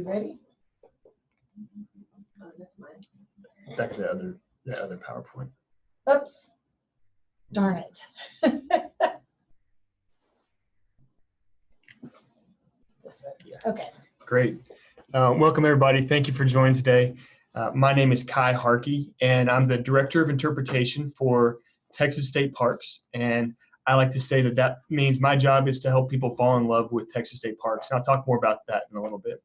we ready? Oh, that's mine. Back to the other PowerPoint. Oops. Darn it. This way. Yeah. Okay. Great. Welcome, everybody. Thank you for joining today. My name is Kai Harkey, and I'm the Director of Interpretation for Texas State Parks. And I like to say that means my job is to help people fall in love with Texas State Parks. And I'll talk more about that in a little bit.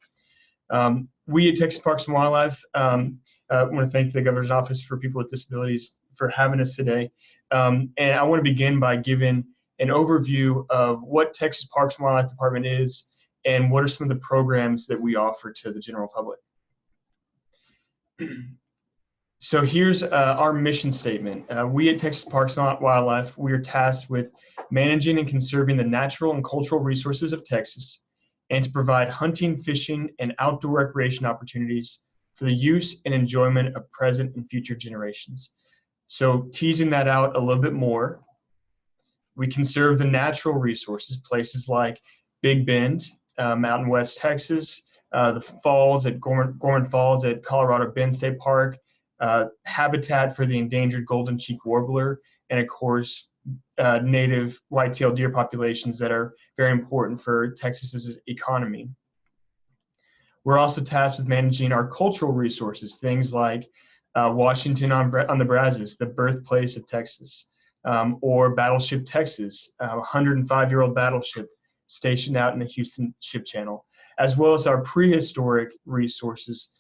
We at Texas Parks and Wildlife want to thank the Governor's Office for People with Disabilities for having us today. And I want to begin by giving an overview of what Texas Parks and Wildlife Department is and what are some of the programs that we offer to the general public. So here's our mission statement. We at Texas Parks and Wildlife, we are tasked with managing and conserving the natural and cultural resources of Texas and to provide hunting, fishing, and outdoor recreation opportunities for the use and enjoyment of present and future generations. So teasing that out a little bit more, we conserve the natural resources, places like Big Bend, out in West Texas, the falls at Gorman Falls at Colorado Bend State Park, habitat for the endangered golden cheek warbler, and of course, native white-tailed deer populations that are very important for Texas's economy. We're also tasked with managing our cultural resources, things like Washington on the Brazos, the birthplace of Texas, or Battleship Texas, a 105-year-old battleship stationed out in the Houston Ship Channel, as well as our prehistoric resources,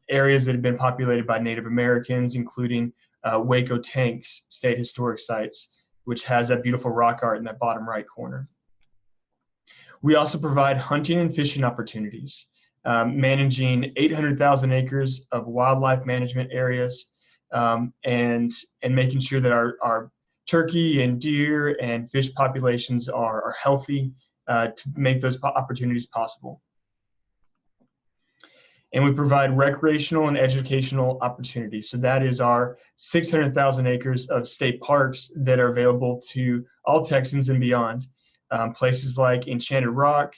areas that have been populated by Native Americans, including Waco Tanks State Historic Sites, which has that beautiful rock art in that bottom right corner. We also provide hunting and fishing opportunities, managing 800,000 acres of wildlife management areas, and making sure that our turkey and deer and fish populations are healthy to make those opportunities possible. And we provide recreational and educational opportunities. So that is our 600,000 acres of state parks that are available to all Texans and beyond. Places like Enchanted Rock,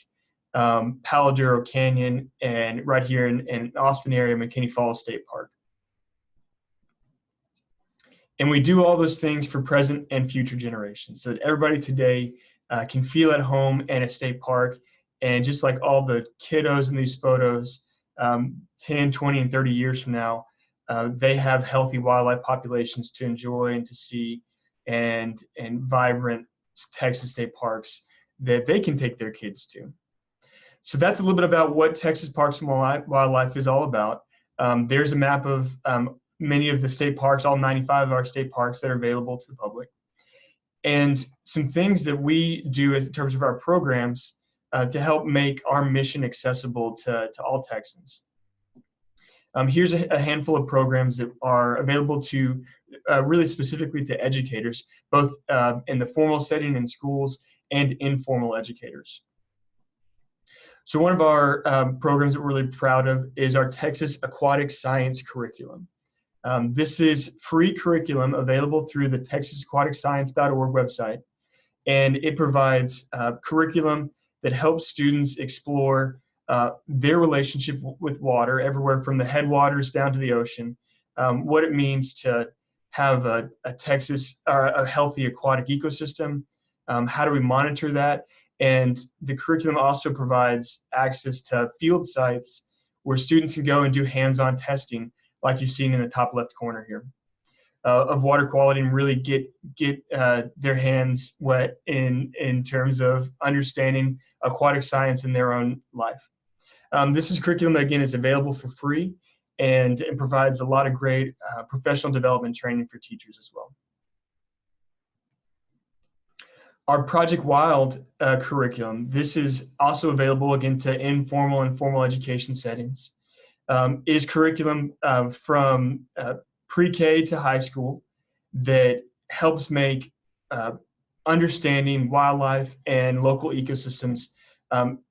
Palo Duro Canyon, and right here in Austin area, McKinney Falls State Park. And we do all those things for present and future generations so that everybody today can feel at home in a state park. And just like all the kiddos in these photos, 10, 20, and 30 years from now, they have healthy wildlife populations to enjoy and to see, and vibrant Texas state parks that they can take their kids to. So that's a little bit about what Texas Parks and Wildlife is all about. There's a map of many of the state parks, all 95 of our state parks that are available to the public. And some things that we do in terms of our programs to help make our mission accessible to all Texans. Here's a handful of programs that are available to really specifically to educators, both in the formal setting in schools and informal educators. So one of our programs that we're really proud of is our Texas Aquatic Science Curriculum. This is free curriculum available through the texasaquaticscience.org website, and it provides curriculum that helps students explore their relationship with water, everywhere from the headwaters down to the ocean, what it means to have a healthy aquatic ecosystem, how do we monitor that, and the curriculum also provides access to field sites where students can go and do hands-on testing, like you've seen in the top left corner here, of water quality, and really get their hands wet in terms of understanding aquatic science in their own life. This is curriculum that, again, is available for free, and it provides a lot of great professional development training for teachers as well. Our Project Wild curriculum, this is also available, again, to informal and formal education settings, is curriculum from pre-K to high school that helps make understanding wildlife and local ecosystems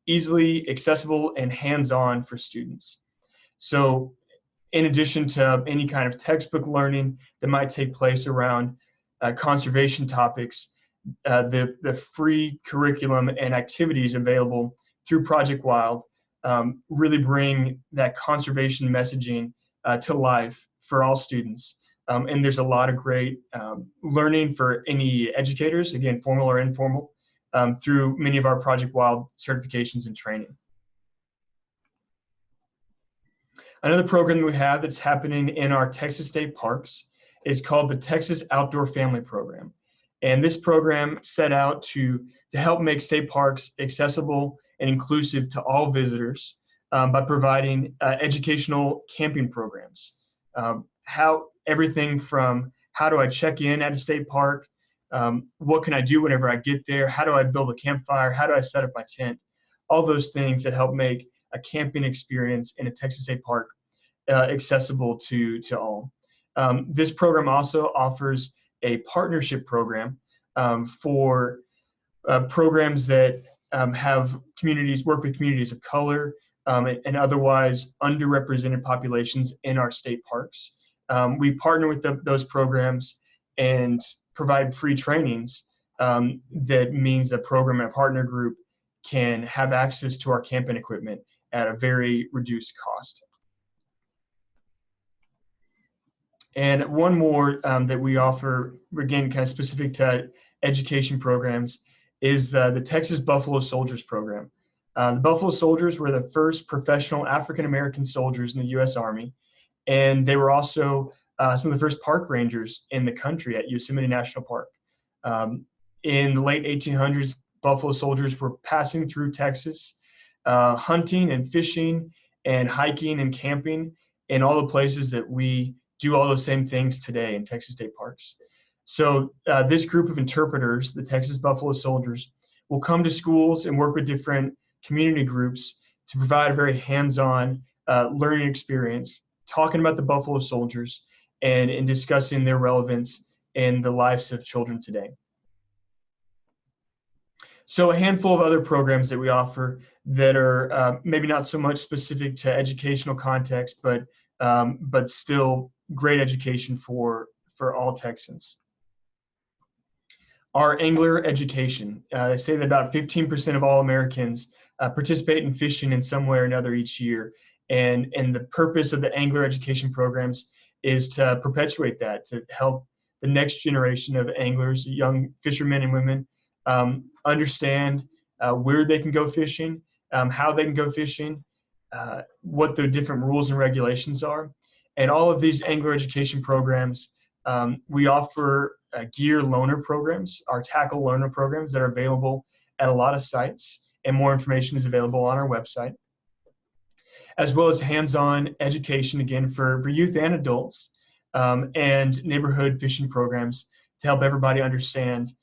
easily accessible and hands-on for students. So in addition to any kind of textbook learning that might take place around conservation topics, the free curriculum and activities available through Project Wild really bring that conservation messaging to life for all students. And there's a lot of great learning for any educators, again, formal or informal, through many of our Project Wild certifications and training. Another program that we have that's happening in our Texas state parks is called the Texas Outdoor Family Program. And this program set out to help make state parks accessible and inclusive to all visitors by providing educational camping programs. Everything from how do I check in at a state park, what can I do whenever I get there, how do I build a campfire, how do I set up my tent, all those things that help make a camping experience in a Texas state park accessible to all. This program also offers a partnership program for programs that have communities, work with communities of color and otherwise underrepresented populations in our state parks. We partner with those programs and provide free trainings that means a program and a partner group can have access to our camping equipment at a very reduced cost. And one more that we offer, again, kind of specific to education programs, is the Texas Buffalo Soldiers program. The Buffalo Soldiers were the first professional African-American soldiers in the U.S. Army, and they were also some of the first park rangers in the country at Yosemite National Park. In the late 1800s, Buffalo Soldiers were passing through Texas, hunting and fishing and hiking and camping in all the places that we do all those same things today in Texas state parks. So this group of interpreters, the Texas Buffalo Soldiers, will come to schools and work with different community groups to provide a very hands-on learning experience, talking about the Buffalo Soldiers and discussing their relevance in the lives of children today. So a handful of other programs that we offer that are maybe not so much specific to educational context, but still great education for all Texans. Our angler education. They say that about 15% of all Americans participate in fishing in some way or another each year. And the purpose of the angler education programs is to perpetuate that, to help the next generation of anglers, young fishermen and women, understand where they can go fishing, how they can go fishing, what the different rules and regulations are. And all of these angler education programs, we offer gear loaner programs, our tackle loaner programs that are available at a lot of sites, and more information is available on our website, as well as hands-on education, again, for youth and adults, and neighborhood fishing programs to help everybody understand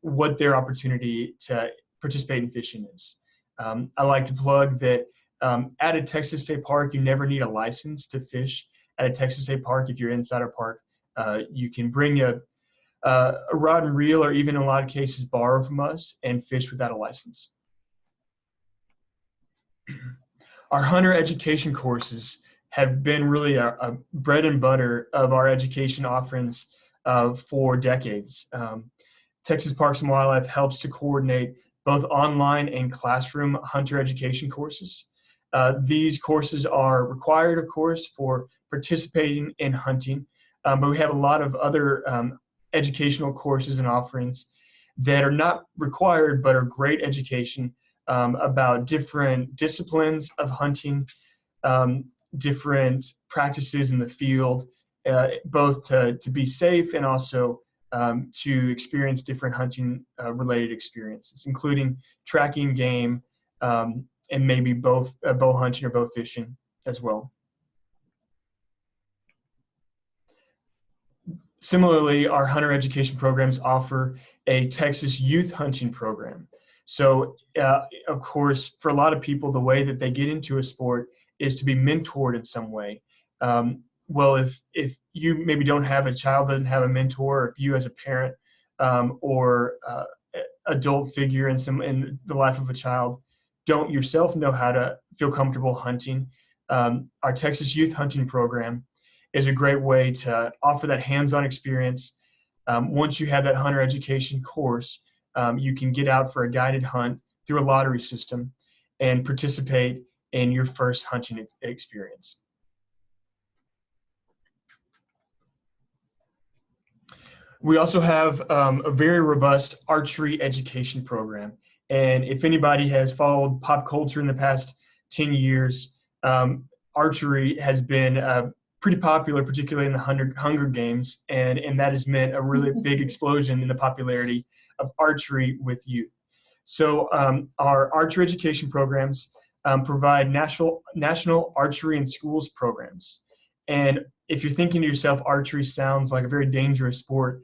what their opportunity to participate in fishing is. I like to plug that at a Texas state park, you never need a license to fish at a Texas state park. If you're inside a park, you can bring a rod and reel, or even in a lot of cases borrow from us, and fish without a license. Our hunter education courses have been really a bread and butter of our education offerings for decades. Texas Parks and Wildlife helps to coordinate both online and classroom hunter education courses. These courses are required, of course, for participating in hunting, but we have a lot of other educational courses and offerings that are not required but are great education about different disciplines of hunting, different practices in the field, both to be safe and also to experience different hunting related experiences, including tracking game and maybe both bow hunting or bow fishing as well. Similarly, our hunter education programs offer a Texas youth hunting program. So, of course, for a lot of people, the way that they get into a sport is to be mentored in some way. Well, if you maybe don't have a child, doesn't have a mentor, or if you as a parent or adult figure in the life of a child don't yourself know how to feel comfortable hunting, our Texas Youth Hunting Program is a great way to offer that hands-on experience. Once you have that hunter education course, you can get out for a guided hunt through a lottery system and participate in your first hunting experience. We also have a very robust archery education program. And if anybody has followed pop culture in the past 10 years, archery has been pretty popular, particularly in the Hunger Games, and that has meant a really big explosion in the popularity of archery with youth. So our archery education programs provide national archery in schools programs. And if you're thinking to yourself, archery sounds like a very dangerous sport,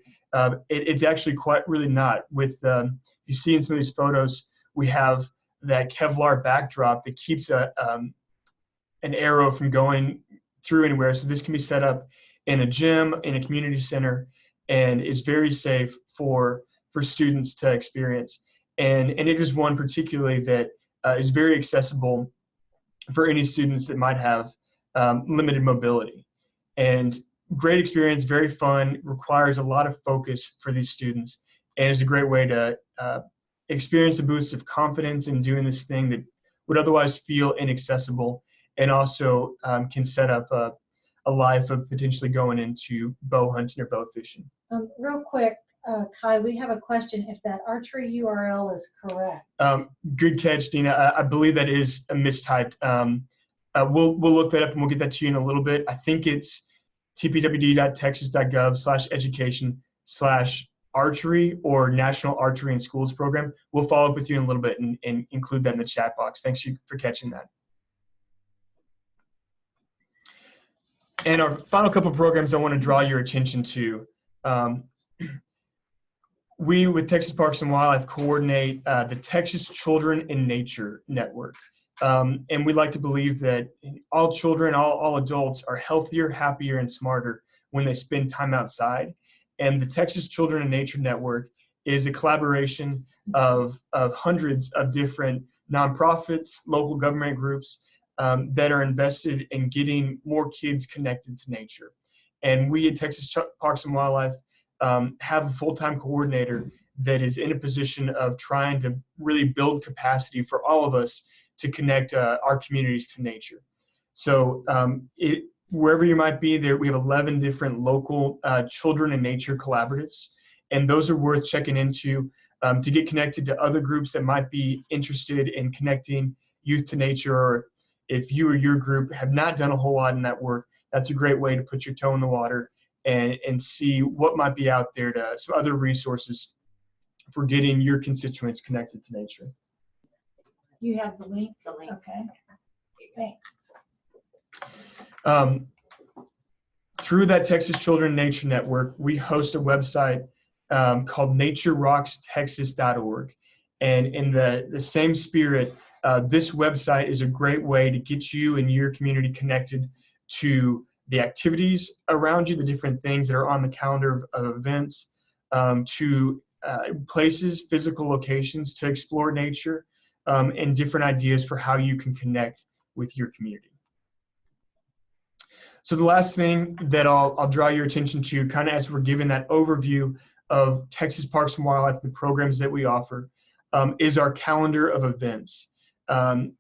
it's actually really not. With you see in some of these photos, we have that Kevlar backdrop that keeps an arrow from going through anywhere. So this can be set up in a gym, in a community center, and is very safe for students to experience. And it is one particularly that is very accessible for any students that might have limited mobility. And great experience, very fun, requires a lot of focus for these students, and is a great way to experience a boost of confidence in doing this thing that would otherwise feel inaccessible, and also can set up a life of potentially going into bow hunting or bow fishing. Real quick, Kai, we have a question if that archery URL is correct. Good catch, Dina. I believe that is a mistyped. We'll look that up and we'll get that to you in a little bit. I think it's tpwd.texas.gov/education/archery or National Archery in Schools Program. We'll follow up with you in a little bit and include that in the chat box. Thanks for catching that. And our final couple of programs I want to draw your attention to. We, with Texas Parks and Wildlife, coordinate the Texas Children in Nature Network. And we like to believe that all children, all adults are healthier, happier, and smarter when they spend time outside. And the Texas Children in Nature Network is a collaboration of hundreds of different nonprofits, local government groups that are invested in getting more kids connected to nature. And we at Texas Parks and Wildlife have a full-time coordinator that is in a position of trying to really build capacity for all of us to connect our communities to nature. So wherever you might be there, we have 11 different local children in nature collaboratives, and those are worth checking into to get connected to other groups that might be interested in connecting youth to nature. Or if you or your group have not done a whole lot in that work, that's a great way to put your toe in the water and see what might be out there, to some other resources for getting your constituents connected to nature. You have the link? Okay. Thanks. Through that Texas Children in Nature Network, we host a website called naturerockstexas.org. And in the same spirit, this website is a great way to get you and your community connected to the activities around you, the different things that are on the calendar of events, to places, physical locations to explore nature, and different ideas for how you can connect with your community. So the last thing that I'll draw your attention to, kind of as we're giving that overview of Texas Parks and Wildlife, the programs that we offer, is our calendar of events. On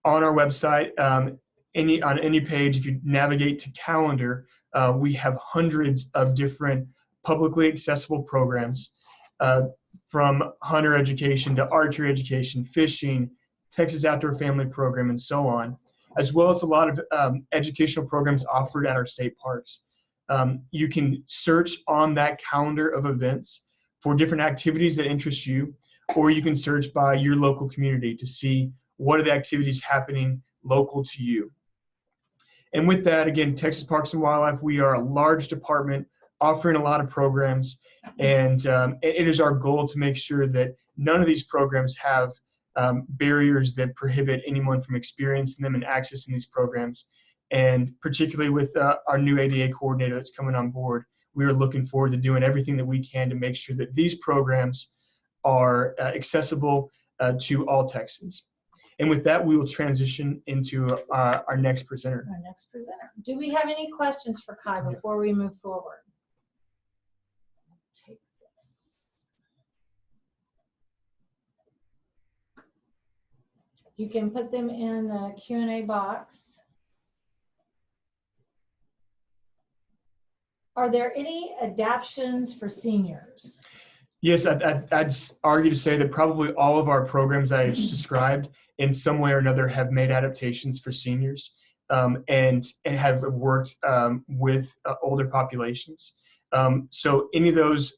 our website, on any page, if you navigate to calendar, we have hundreds of different publicly accessible programs, from hunter education to archery education, fishing, Texas Outdoor Family Program, and so on, as well as a lot of educational programs offered at our state parks. You can search on that calendar of events for different activities that interest you, or you can search by your local community to see what are the activities happening local to you. And with that, again, Texas Parks and Wildlife, we are a large department offering a lot of programs, and it is our goal to make sure that none of these programs have barriers that prohibit anyone from experiencing them and accessing these programs. And particularly with our new ADA coordinator that's coming on board, we are looking forward to doing everything that we can to make sure that these programs are accessible to all Texans. And with that, we will transition into our next presenter. Our next presenter. Do we have any questions for Kai before we move forward? Take this. You can put them in the Q&A box. Are there any adaptions for seniors? Yes, I'd argue to say that probably all of our programs that I just described in some way or another have made adaptations for seniors, and have worked with older populations. So any of those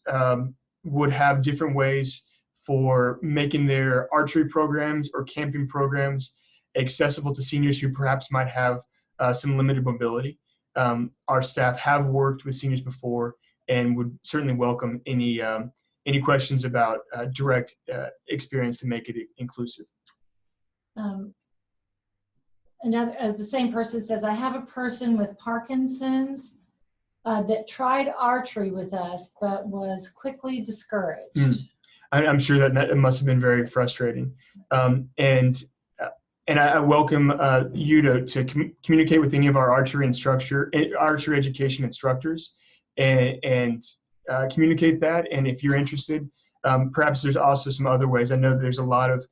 would have different ways for making their archery programs or camping programs accessible to seniors who perhaps might have some limited mobility. Our staff have worked with seniors before and would certainly welcome any questions about direct experience to make it inclusive. Another, the same person says, I have a person with Parkinson's that tried archery with us, but was quickly discouraged. I'm sure that it must have been very frustrating. And I welcome you to communicate with any of our archery education instructors and communicate that. And if you're interested, perhaps there's also some other ways. I know there's a lot of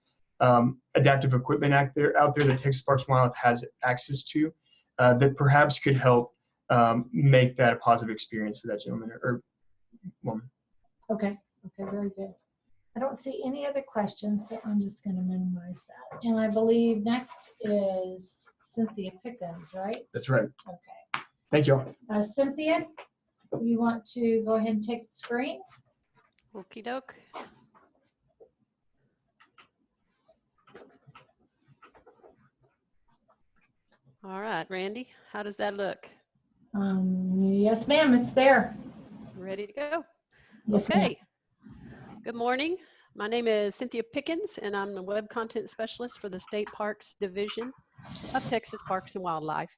adaptive equipment out there that Texas Parks and Wildlife has access to that perhaps could help make that a positive experience for that gentleman or woman. Okay, very good. I don't see any other questions, so I'm just going to minimize that. And I believe next is Cynthia Pickens, right? That's right. Okay. Thank you. Cynthia, you want to go ahead and take the screen? Okie doke. All right, Randy, how does that look? Yes, ma'am, it's there. Ready to go? Yes, Okay. Good morning. My name is Cynthia Pickens, and I'm the Web Content Specialist for the State Parks Division of Texas Parks and Wildlife.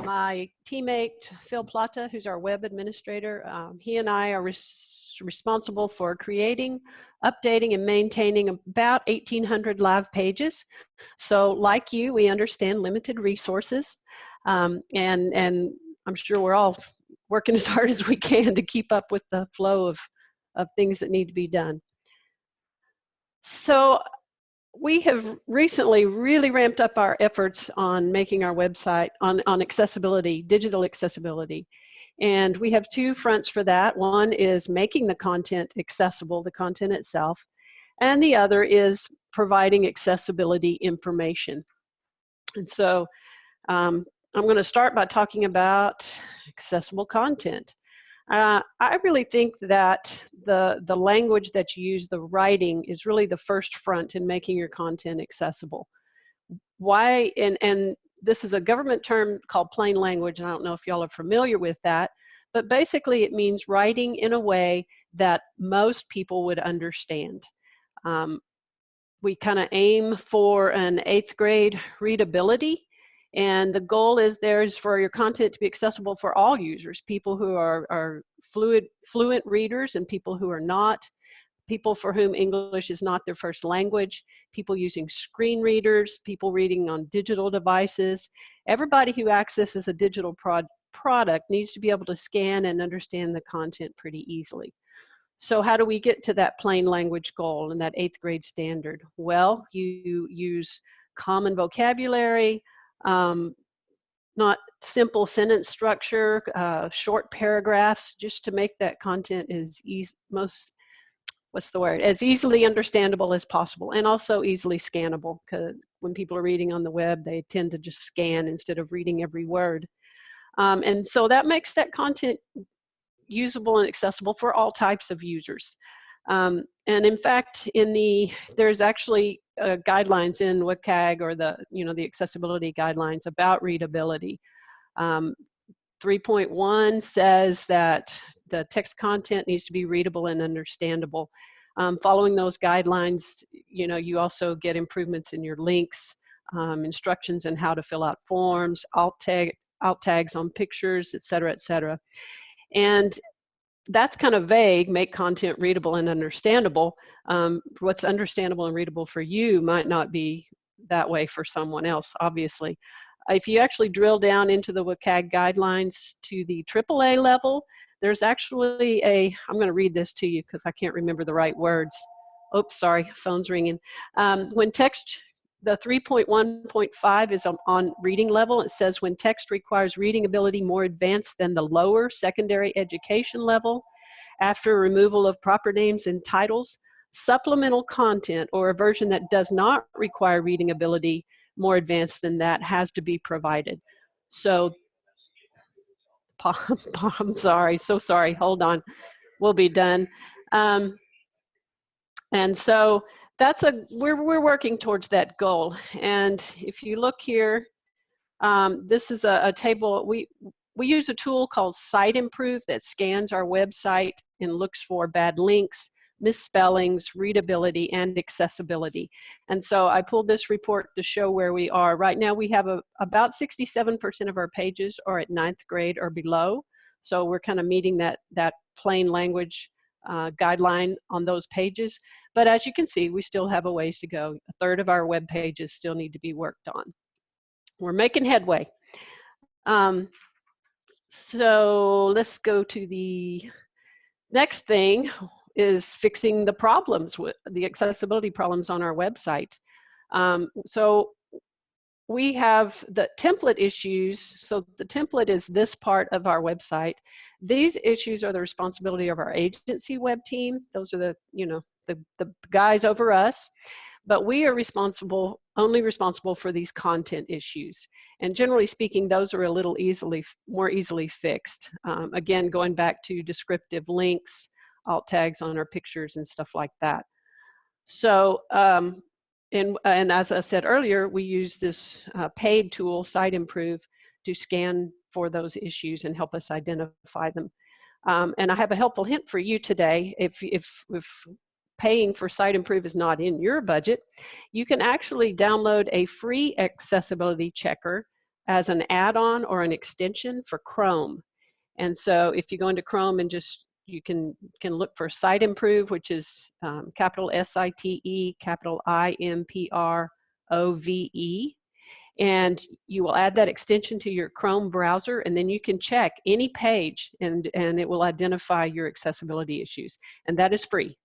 My teammate, Phil Plata, who's our web administrator, he and I are responsible for creating, updating, and maintaining about 1,800 live pages. So like you, we understand limited resources, and I'm sure we're all working as hard as we can to keep up with the flow of things that need to be done. So we have recently really ramped up our efforts on making our website on accessibility, digital accessibility. And we have two fronts for that. One is making the content accessible, the content itself, and the other is providing accessibility information. And so I'm going to start by talking about accessible content. I really think that the language that you use, the writing, is really the first front in making your content accessible. Why? And this is a government term called plain language, and I don't know if y'all are familiar with that, but basically it means writing in a way that most people would understand. We kind of aim for an 8th grade readability. And the goal is for your content to be accessible for all users, people who are fluent readers and people who are not, people for whom English is not their first language, people using screen readers, people reading on digital devices. Everybody who accesses a digital product needs to be able to scan and understand the content pretty easily. So how do we get to that plain language goal and that 8th grade standard? Well, you use common vocabulary, not simple sentence structure, short paragraphs, just to make that content as as easily understandable as possible, and also easily scannable, because when people are reading on the web, they tend to just scan instead of reading every word. And so that makes that content usable and accessible for all types of users. And in fact, there's actually guidelines in WCAG, or the accessibility guidelines about readability. 3.1 says that the text content needs to be readable and understandable. Following those guidelines, you also get improvements in your links, instructions on how to fill out forms, alt tags on pictures, et cetera, et cetera. And that's kind of vague, make content readable and understandable. What's understandable and readable for you might not be that way for someone else, obviously. If you actually drill down into the WCAG guidelines to the AAA level, there's actually I'm going to read this to you because I can't remember the right words. Oops, sorry, phone's ringing. When text the 3.1.5 is on reading level. It says when text requires reading ability more advanced than the lower secondary education level, after removal of proper names and titles, supplemental content or a version that does not require reading ability more advanced than that has to be provided. So, I'm sorry, so sorry, hold on, we'll be done. And so we're working towards that goal. And if you look here, this is a table. We use a tool called Site Improve that scans our website and looks for bad links, misspellings, readability, and accessibility. And so I pulled this report to show where we are. Right now we have about 67% of our pages are at 9th grade or below. So we're kind of meeting that plain language guideline on those pages. But as you can see, we still have a ways to go. A third of our web pages still need to be worked on. We're making headway. So let's go to the next thing is fixing the problems with the accessibility problems on our website. So we have the template issues. So the template is this part of our website. These issues are the responsibility of our agency web team. Those are the guys over us. But we are only responsible for these content issues. And generally speaking, those are a little more easily fixed. Again, going back to descriptive links, alt tags on our pictures and stuff like that. So, and as I said earlier, we use this paid tool, Site Improve, to scan for those issues and help us identify them. And I have a helpful hint for you today. If paying for Site Improve is not in your budget, you can actually download a free accessibility checker as an add-on or an extension for Chrome. And so if you go into Chrome and you can look for Site Improve, which is capital SITE, capital IMPROVE, and you will add that extension to your Chrome browser, and then you can check any page and it will identify your accessibility issues. And that is free.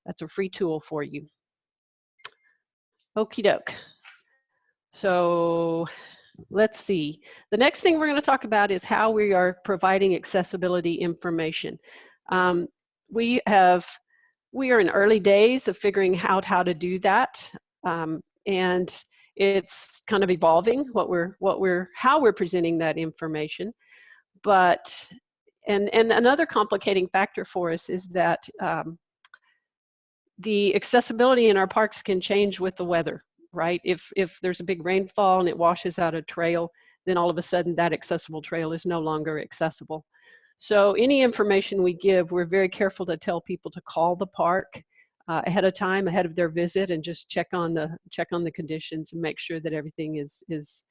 That's a free tool for you. Okie doke. So let's see. The next thing we're going to talk about is how we are providing accessibility information. We are in early days of figuring out how to do that, and it's kind of evolving how we're presenting that information. But and another complicating factor for us is that the accessibility in our parks can change with the weather, right? If there's a big rainfall and it washes out a trail, then all of a sudden that accessible trail is no longer accessible. So any information we give, we're very careful to tell people to call the park ahead of time, ahead of their visit, and just check on the conditions and make sure that everything is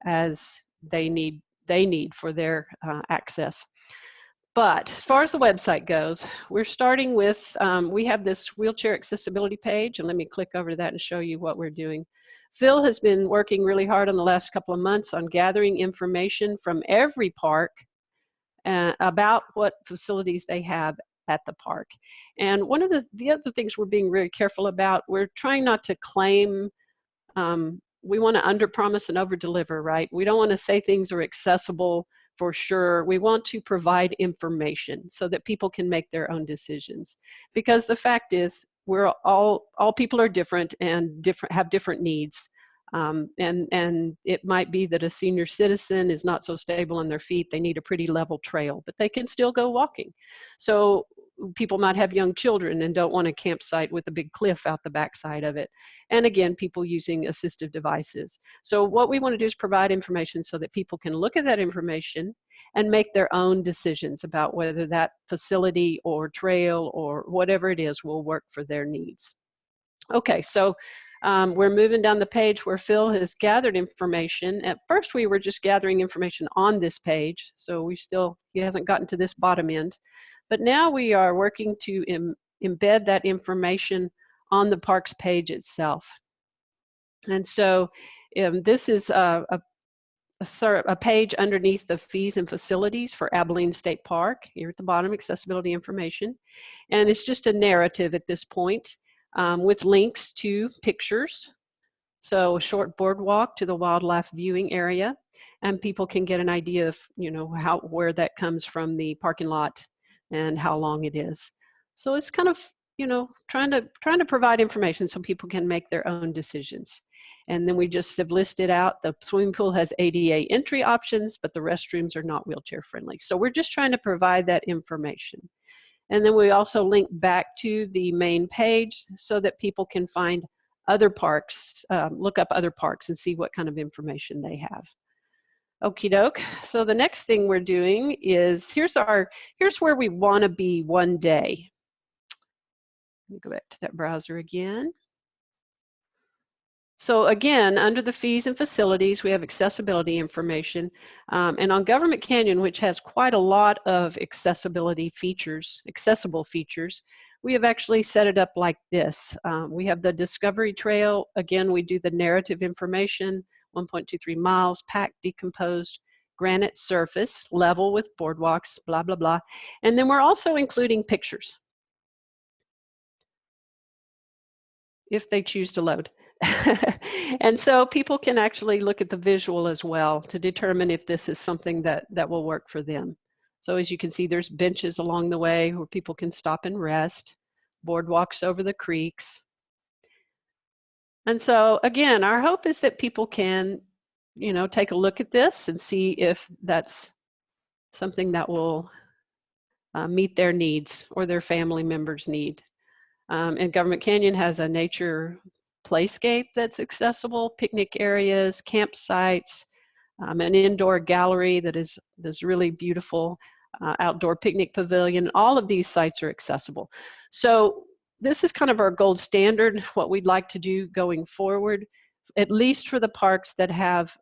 as they need for their access. But as far as the website goes, we're starting with, we have this wheelchair accessibility page, and let me click over to that and show you what we're doing. Phil has been working really hard on the last couple of months on gathering information from every park about what facilities they have at the park. And one of the other things we're being very careful about, we're trying not to claim, we want to under-promise and over-deliver, right? We don't want to say things are accessible for sure. We want to provide information so that people can make their own decisions. Because the fact is, we're all people are different and have different needs. And it might be that a senior citizen is not so stable on their feet. They need a pretty level trail, but they can still go walking. So people might have young children and don't want a campsite with a big cliff out the backside of it. And again, people using assistive devices. So what we want to do is provide information so that people can look at that information and make their own decisions about whether that facility or trail or whatever it is will work for their needs. Okay, so we're moving down the page where Phil has gathered information. At first, we were just gathering information on this page, so he hasn't gotten to this bottom end. But now we are working to embed that information on the parks page itself. And so this is a page underneath the fees and facilities for Abilene State Park. Here at the bottom, accessibility information. And it's just a narrative at this point with links to pictures. So a short boardwalk to the wildlife viewing area, and people can get an idea of, where that comes from the parking lot and how long it is. So it's kind of, trying to provide information so people can make their own decisions. And then we just have listed out the swimming pool has ADA entry options, but the restrooms are not wheelchair friendly. So we're just trying to provide that information. And then we also link back to the main page so that people can find other parks, look up other parks and see what kind of information they have. Okie doke. So the next thing we're doing is, here's where we want to be one day. Let me go back to that browser again. So again, under the fees and facilities, we have accessibility information. And on Government Canyon, which has quite a lot of accessibility features, accessible features, we have actually set it up like this. We have the Discovery Trail. Again, we do the narrative information, 1.23 miles, packed, decomposed, granite surface, level with boardwalks, blah, blah, blah. And then we're also including pictures, if they choose to load. And so people can actually look at the visual as well to determine if this is something that will work for them. So as you can see, there's benches along the way where people can stop and rest, boardwalks over the creeks. And so again, our hope is that people can, take a look at this and see if that's something that will meet their needs or their family members' need. And Government Canyon has a nature playscape that's accessible, picnic areas, campsites, an indoor gallery that is really beautiful, outdoor picnic pavilion. All of these sites are accessible. So this is kind of our gold standard, what we'd like to do going forward, at least for the parks that have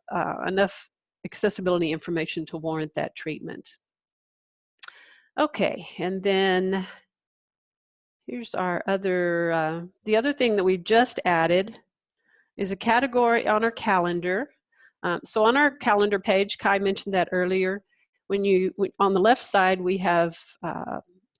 enough accessibility information to warrant that treatment. Okay, and then here's our other, the other thing that we just added is a category on our calendar. So on our calendar page, Kai mentioned that earlier, on the left side, we have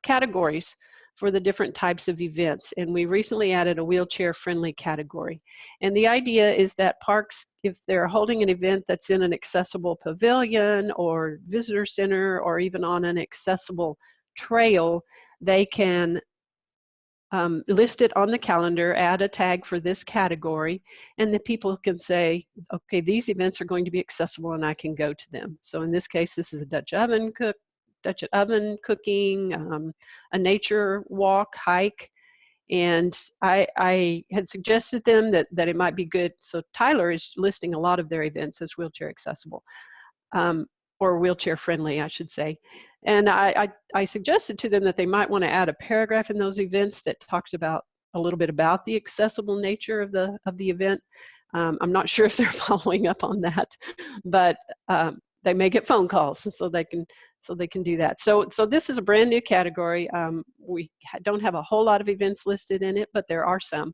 categories for the different types of events. And we recently added a wheelchair-friendly category. And the idea is that parks, if they're holding an event that's in an accessible pavilion or visitor center or even on an accessible trail, they can list it on the calendar, add a tag for this category, and the people can say, okay, these events are going to be accessible and I can go to them. So in this case, this is a Dutch oven cooking, a nature walk, hike. And I had suggested them that it might be good. So Tyler is listing a lot of their events as wheelchair accessible. Or wheelchair friendly, I should say. And I suggested to them that they might want to add a paragraph in those events that talks about a little bit about the accessible nature of the event. I'm not sure if they're following up on that, but they may get phone calls so they can do that. So this is a brand new category. We don't have a whole lot of events listed in it, but there are some,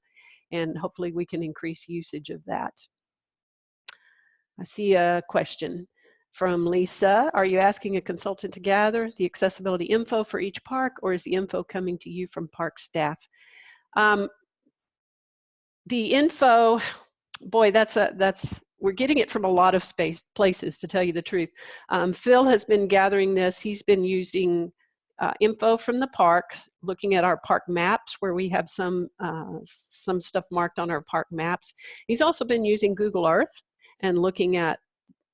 and hopefully we can increase usage of that. I see a question from Lisa. Are you asking a consultant to gather the accessibility info for each park, or is the info coming to you from park staff? The info, boy, we're getting it from a lot of places, to tell you the truth. Phil has been gathering this. He's been using info from the park, looking at our park maps where we have some stuff marked on our park maps. He's also been using Google Earth and looking at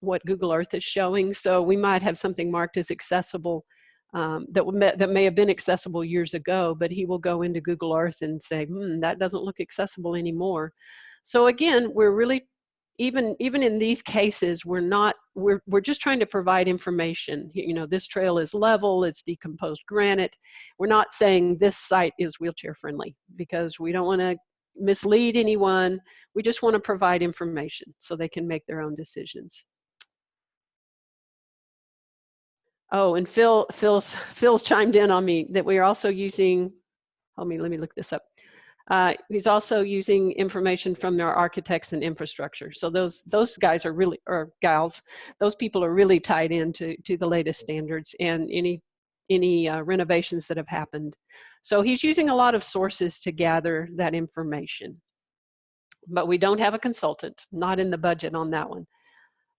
what Google Earth is showing. So we might have something marked as accessible that may have been accessible years ago, but he will go into Google Earth and say, that doesn't look accessible anymore. So again, we're really, even in these cases, we're just trying to provide information. This trail is level, it's decomposed granite. We're not saying this site is wheelchair friendly, because we don't want to mislead anyone. We just want to provide information so they can make their own decisions. Oh, and Phil's chimed in on me that we are also using, let me look this up. He's also using information from their architects and infrastructure. So those guys are really, or gals, those people are really tied into the latest standards and any renovations that have happened. So he's using a lot of sources to gather that information. but we don't have a consultant, not in the budget on that one.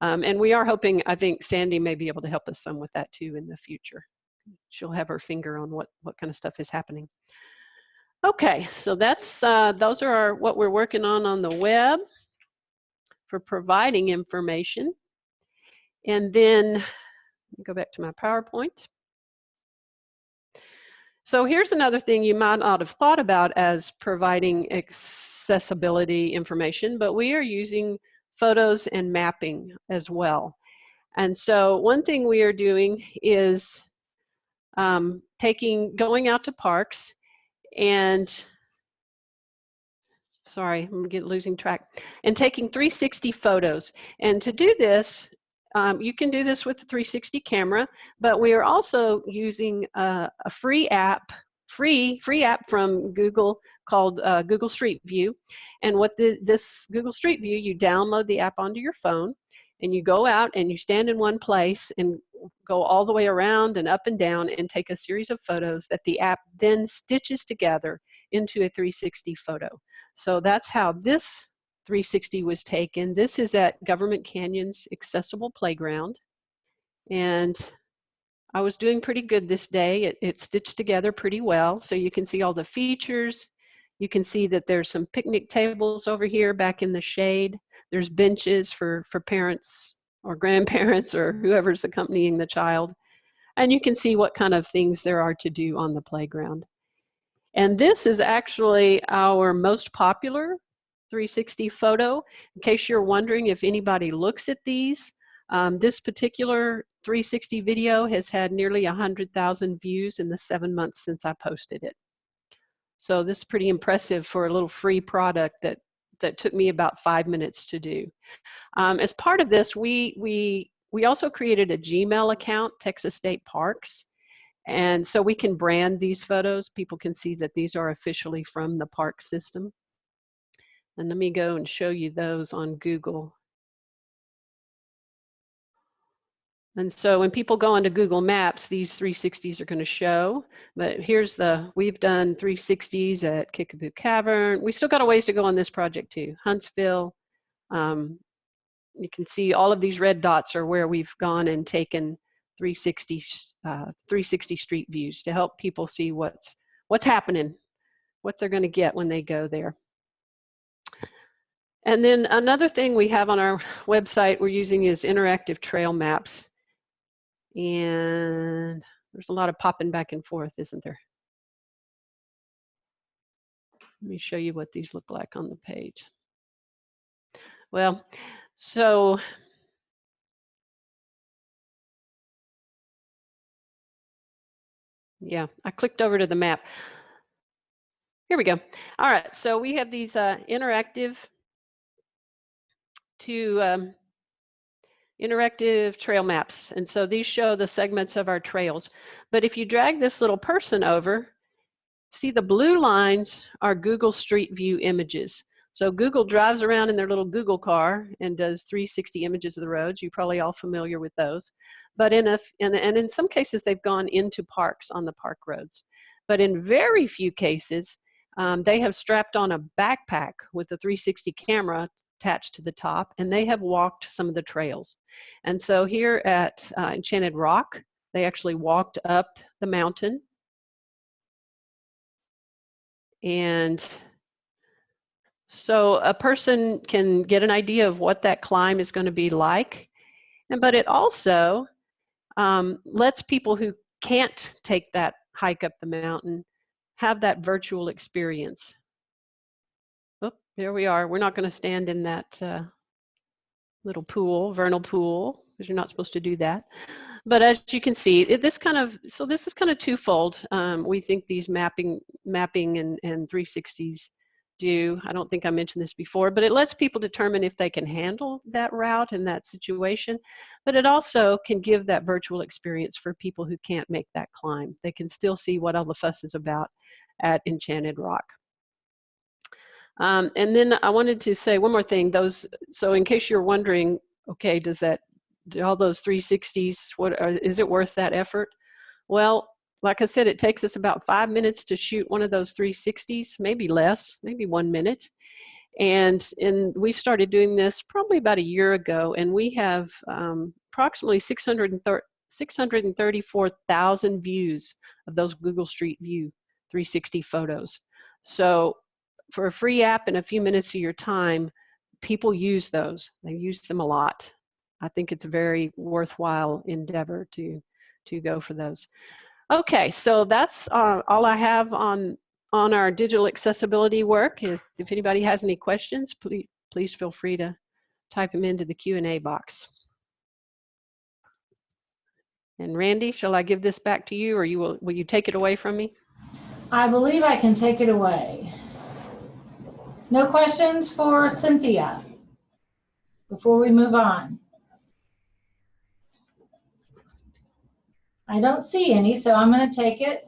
And we are hoping, I think Sandy may be able to help us some with that too in the future. She'll have her finger on what kind of stuff is happening. Okay, so that's those are what we're working on the web for providing information. And then go back to my PowerPoint. So here's another thing you might not have thought about as providing accessibility information, but we are using photos and mapping as well. And so one thing we are doing is going out to parks and, sorry, I'm losing track, and taking 360 photos. And to do this, you can do this with the 360 camera, but we are also using a free app from Google called Google Street View. And what this Google Street View, you download the app onto your phone, and you go out and you stand in one place and go all the way around and up and down and take a series of photos that the app then stitches together into a 360 photo. So that's how this 360 was taken. This is at Government Canyon's Accessible Playground. And I was doing pretty good this day. It stitched together pretty well. So you can see all the features. You can see that there's some picnic tables over here back in the shade. There's benches for parents or grandparents or whoever's accompanying the child. And you can see what kind of things there are to do on the playground. And this is actually our most popular 360 photo. In case you're wondering if anybody looks at these, this particular 360 video has had nearly 100,000 views in the 7 months since I posted it. So this is pretty impressive for a little free product that took me about 5 minutes to do. As part of this, we also created a Gmail account, Texas State Parks. And so we can brand these photos. People can see that these are officially from the park system. And let me go and show you those on Google. And so when people go onto Google Maps, these 360s are going to show. But here's we've done 360s at Kickapoo Cavern. We still got a ways to go on this project too. Huntsville. You can see all of these red dots are where we've gone and taken 360 street views to help people see what's happening, what they're going to get when they go there. And then another thing we have on our website we're using is interactive trail maps. And there's a lot of popping back and forth, isn't there? Let me show you what these look like on the page. Well, so yeah, I clicked over to the map. Here we go. All right, so we have these interactive trail maps. And so these show the segments of our trails. But if you drag this little person over, see the blue lines are Google Street View images. So Google drives around in their little Google car and does 360 images of the roads. You're probably all familiar with those. But in some cases, they've gone into parks on the park roads. But in very few cases, they have strapped on a backpack with a 360 camera attached to the top, and they have walked some of the trails. And so here at Enchanted Rock, they actually walked up the mountain. And so a person can get an idea of what that climb is going to be like. But it also lets people who can't take that hike up the mountain have that virtual experience. Oh, there we are. We're not going to stand in that little pool, vernal pool, because you're not supposed to do that. But as you can see, this is kind of twofold. We think these mapping and 360s do. I don't think I mentioned this before, but it lets people determine if they can handle that route in that situation. But it also can give that virtual experience for people who can't make that climb. They can still see what all the fuss is about at Enchanted Rock. And then I wanted to say one more thing. So in case you're wondering, okay, do all those 360s, is it worth that effort? Well, like I said, it takes us about 5 minutes to shoot one of those 360s, maybe less, maybe 1 minute. And we've started doing this probably about a year ago, and we have approximately 634,000 views of those Google Street View 360 photos. So for a free app and a few minutes of your time, people use those. They use them a lot. I think it's a very worthwhile endeavor to go for those. Okay, so that's all I have on our digital accessibility work. If anybody has any questions, please feel free to type them into the Q&A box. And Randy, shall I give this back to you, or will you take it away from me? I believe I can take it away. No questions for Cynthia before we move on? I don't see any, so I'm going to take it.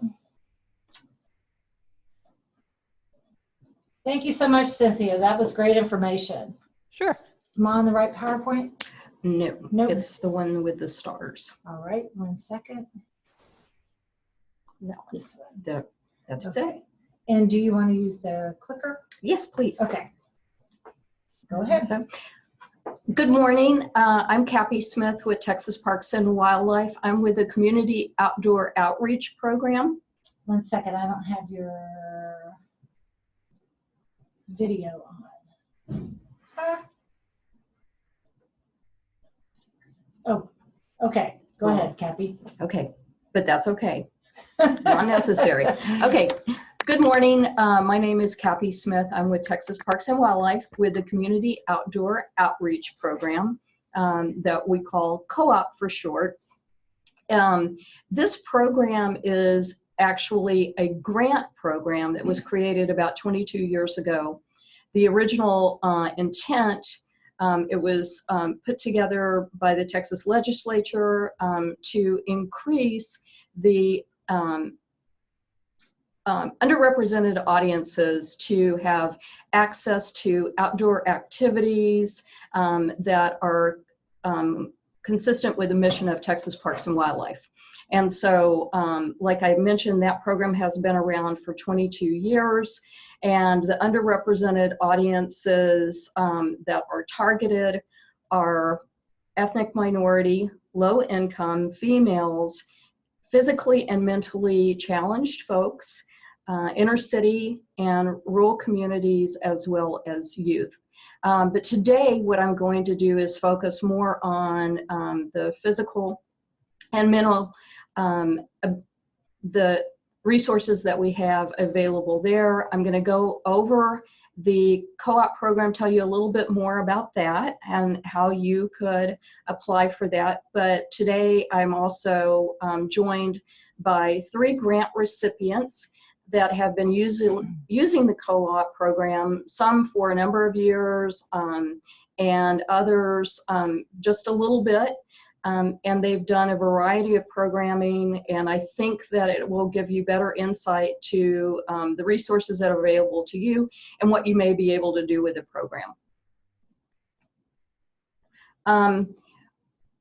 Thank you so much, Cynthia. That was great information. Sure. Am I on the right PowerPoint? No, Nope. It's the one with the stars. All right, 1 second. That This one. That's Okay. it. And do you want to use the clicker? Yes, please. Okay. Go ahead. So, good morning. I'm Kappy Smith with Texas Parks and Wildlife. I'm with the Community Outdoor Outreach Program. 1 second, I don't have your video on. Oh, okay. Go ahead, Kappy. Okay, but that's okay. Not necessary. Okay. Good morning. My name is Kappy Smith. I'm with Texas Parks and Wildlife with the Community Outdoor Outreach Program that we call Co-op for short. This program is actually a grant program that was created about 22 years ago. The original intent, it was put together by the Texas legislature to increase the underrepresented audiences to have access to outdoor activities that are consistent with the mission of Texas Parks and Wildlife. And so, like I mentioned, that program has been around for 22 years, and the underrepresented audiences that are targeted are ethnic minority, low income, females, physically and mentally challenged folks, inner city and rural communities, as well as youth. But today, what I'm going to do is focus more on the physical and mental, the resources that we have available there. I'm going to go over the co-op program, tell you a little bit more about that and how you could apply for that. But today I'm also joined by 3 grant recipients that have been using the co-op program, some for a number of years and others just a little bit. And they've done a variety of programming, and I think that it will give you better insight to the resources that are available to you and what you may be able to do with the program.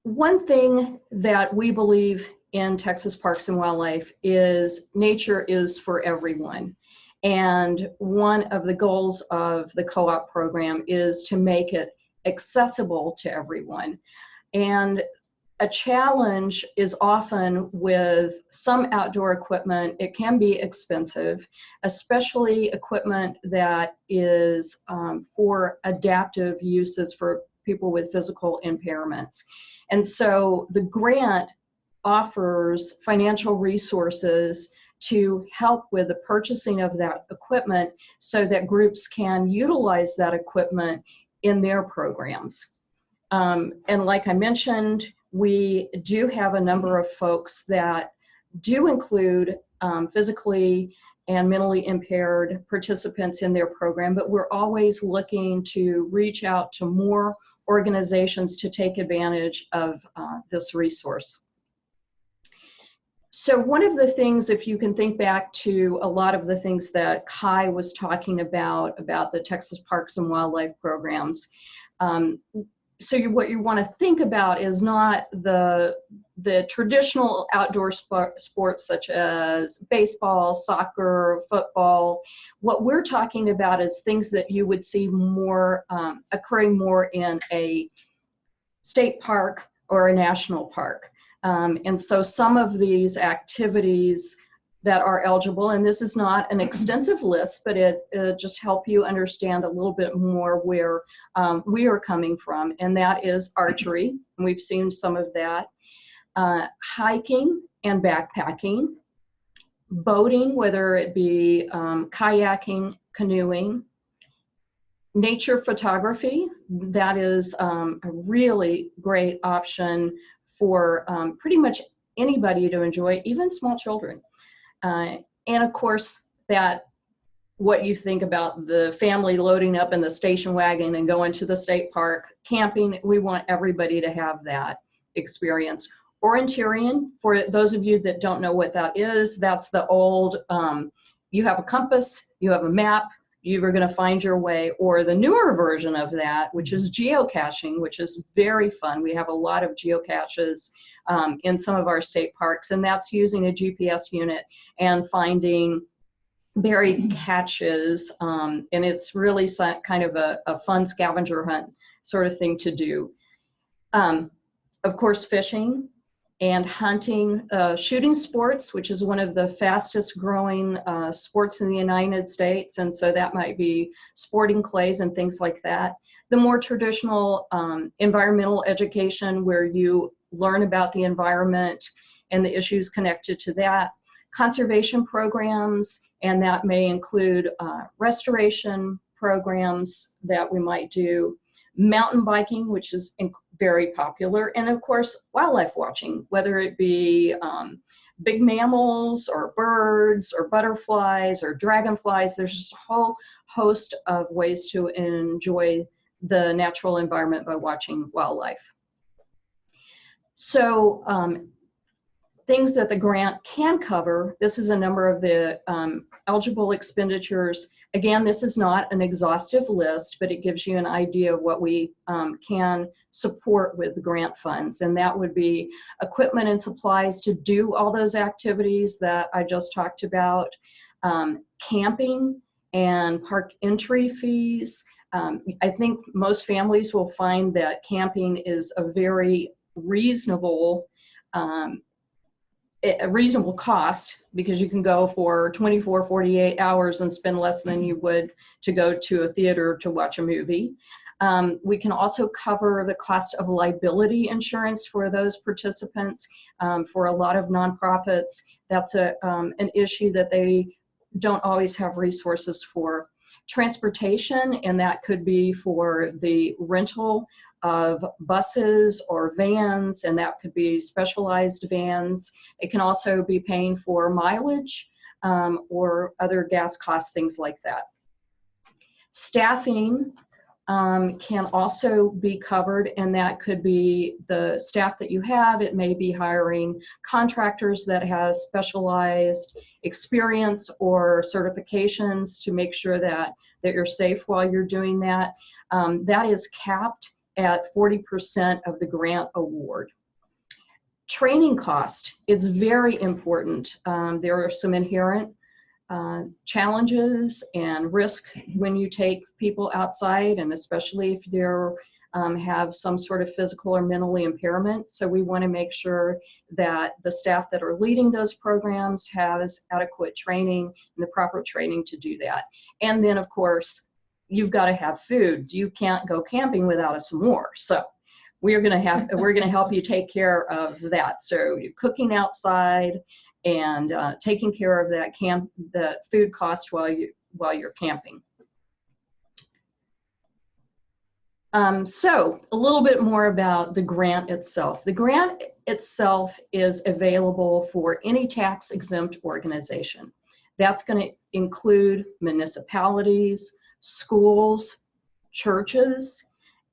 One thing that we believe in Texas Parks and Wildlife is nature is for everyone. And one of the goals of the co-op program is to make it accessible to everyone. And a challenge is often with some outdoor equipment, it can be expensive, especially equipment that is for adaptive uses for people with physical impairments. And so the grant offers financial resources to help with the purchasing of that equipment so that groups can utilize that equipment in their programs. And like I mentioned, we do have a number of folks that do include physically and mentally impaired participants in their program, but we're always looking to reach out to more organizations to take advantage of this resource. So one of the things, if you can think back to a lot of the things that Kai was talking about the Texas Parks and Wildlife programs, what you want to think about is not the traditional outdoor sports such as baseball, soccer, football. What we're talking about is things that you would see more occurring more in a state park or a national park. And so some of these activities that are eligible, and this is not an extensive list, but it just help you understand a little bit more where we are coming from, and that is archery, and we've seen some of that, hiking and backpacking, boating, whether it be kayaking, canoeing, nature photography. That is a really great option for pretty much anybody to enjoy, even small children. And of course, that what you think about the family loading up in the station wagon and going to the state park, camping, we want everybody to have that experience. Orienteering, for those of you that don't know what that is, that's the old, you have a compass, you have a map, you are going to find your way, or the newer version of that, which is geocaching, which is very fun. We have a lot of geocaches in some of our state parks, and that's using a GPS unit and finding buried caches, and it's really kind of a fun scavenger hunt sort of thing to do. Of course, fishing and hunting, shooting sports, which is one of the fastest growing sports in the United States, and so that might be sporting clays and things like that. The more traditional environmental education, where you learn about the environment and the issues connected to that. Conservation programs, and that may include restoration programs that we might do. Mountain biking, which is very popular, and of course wildlife watching, whether it be big mammals or birds or butterflies or dragonflies. There's just a whole host of ways to enjoy the natural environment by watching wildlife. So things that the grant can cover, this is a number of the eligible expenditures. Again, this is not an exhaustive list, but it gives you an idea of what we can support with the grant funds. And that would be equipment and supplies to do all those activities that I just talked about, camping and park entry fees. I think most families will find that camping is a very reasonable cost, because you can go for 24, 48 hours and spend less than you would to go to a theater to watch a movie. We can also cover the cost of liability insurance for those participants. For a lot of nonprofits, that's an issue that they don't always have resources for. Transportation, and that could be for the rental of buses or vans, and that could be specialized vans. It can also be paying for mileage or other gas costs, things like that. Staffing can also be covered, and that could be the staff that you have. It may be hiring contractors that have specialized experience or certifications to make sure that you're safe while you're doing that. That is capped at 40% of the grant award. Training cost, it's very important. There are some inherent challenges and risks when you take people outside, and especially if they have some sort of physical or mental impairment. So we want to make sure that the staff that are leading those programs has adequate training and the proper training to do that. And then of course, you've got to have food. You can't go camping without a s'more. So we're going to help you take care of that. So you're cooking outside and taking care of that food cost while you're camping. So a little bit more about the grant itself. The grant itself is available for any tax exempt organization. That's going to include municipalities, schools, churches,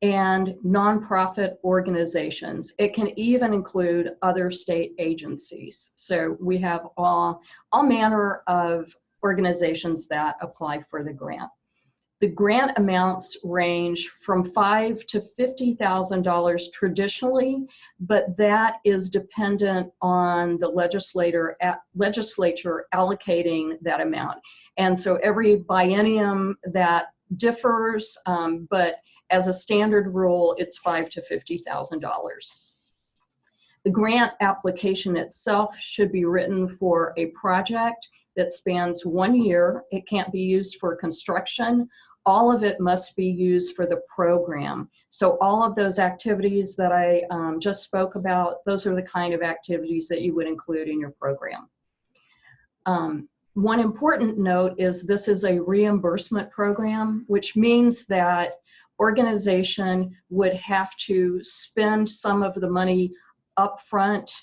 and nonprofit organizations. It can even include other state agencies. So we have all manner of organizations that apply for the grant. The grant amounts range from $5,000 to $50,000 traditionally, but that is dependent on the legislature allocating that amount. And so every biennium that differs, but as a standard rule, it's $5,000 to $50,000. The grant application itself should be written for a project that spans 1 year. It can't be used for construction. All of it must be used for the program. So all of those activities that I just spoke about, those are the kind of activities that you would include in your program. One important note is this is a reimbursement program, which means that organization would have to spend some of the money upfront,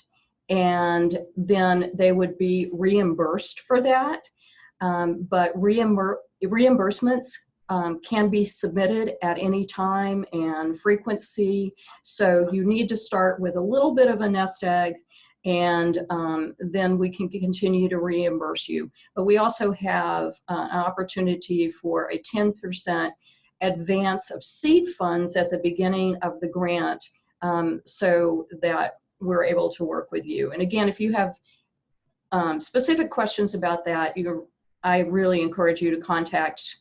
and then they would be reimbursed for that. But reimbursements can be submitted at any time and frequency. So you need to start with a little bit of a nest egg, and then we can continue to reimburse you. But we also have an opportunity for a 10% advance of seed funds at the beginning of the grant, so that we're able to work with you. And again, if you have specific questions about that, I really encourage you to contact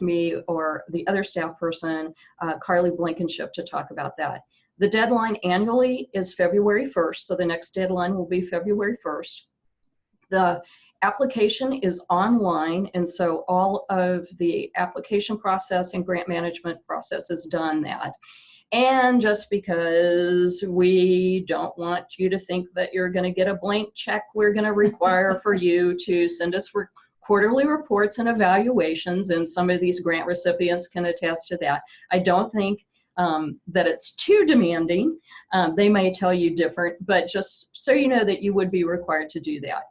me or the other staff person, Carly Blankenship, to talk about that. The deadline annually is February 1st, so the next deadline will be February 1st. The application is online, and so all of the application process and grant management process is done that. And just because we don't want you to think that you're going to get a blank check, we're going to require for you to send us quarterly reports and evaluations, and some of these grant recipients can attest to that. I don't think that it's too demanding. They may tell you different, but just so you know that you would be required to do that.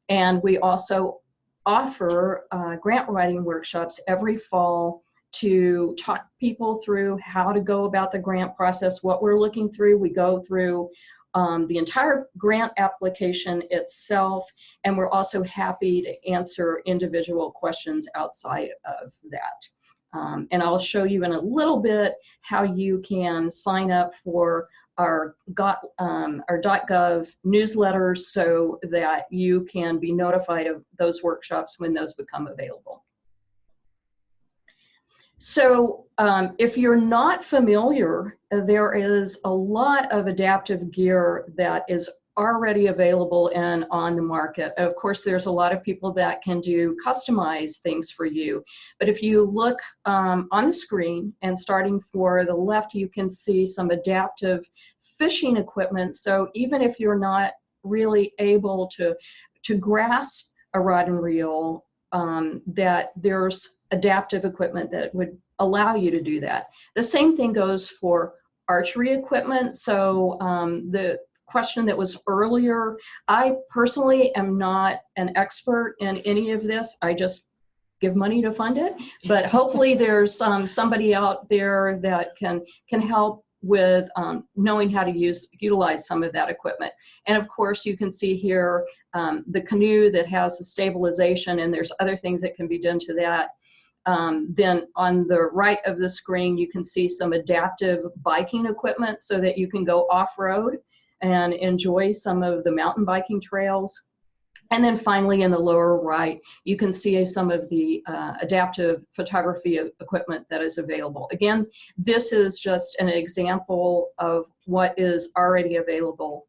And we also offer grant writing workshops every fall to talk people through how to go about the grant process, what we're looking through. We go through the entire grant application itself, and we're also happy to answer individual questions outside of that. And I'll show you in a little bit how you can sign up for our .gov newsletters so that you can be notified of those workshops when those become available. So if you're not familiar, there is a lot of adaptive gear that is already available and on the market. Of course, there's a lot of people that can do customized things for you. But if you look on the screen, and starting for the left, you can see some adaptive fishing equipment. So even if you're not really able to grasp a rod and reel, that there's adaptive equipment that would allow you to do that. The same thing goes for archery equipment. So the question that was earlier, I personally am not an expert in any of this. I just give money to fund it, but hopefully there's somebody out there that can help with knowing how to utilize some of that equipment. And of course, you can see here the canoe that has the stabilization, and there's other things that can be done to that. Then on the right of the screen, you can see some adaptive biking equipment so that you can go off-road and enjoy some of the mountain biking trails. And then finally, in the lower right, you can see some of the adaptive photography equipment that is available. Again, this is just an example of what is already available.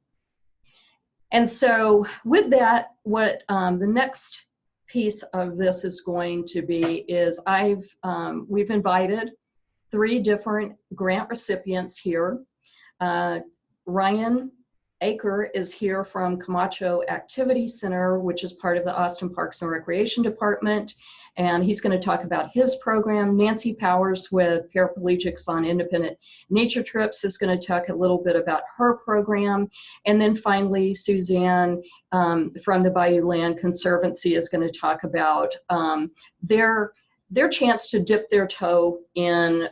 And so with that, what the next piece of this is going to be is we've invited 3 different grant recipients here. Ryan Aker is here from Camacho Activity Center, which is part of the Austin Parks and Recreation Department, and he's going to talk about his program. Nancy Powers with Paraplegics on Independent Nature Trips is going to talk a little bit about her program. And then finally, Suzanne from the Bayou Land Conservancy is going to talk about their their chance to dip their toe in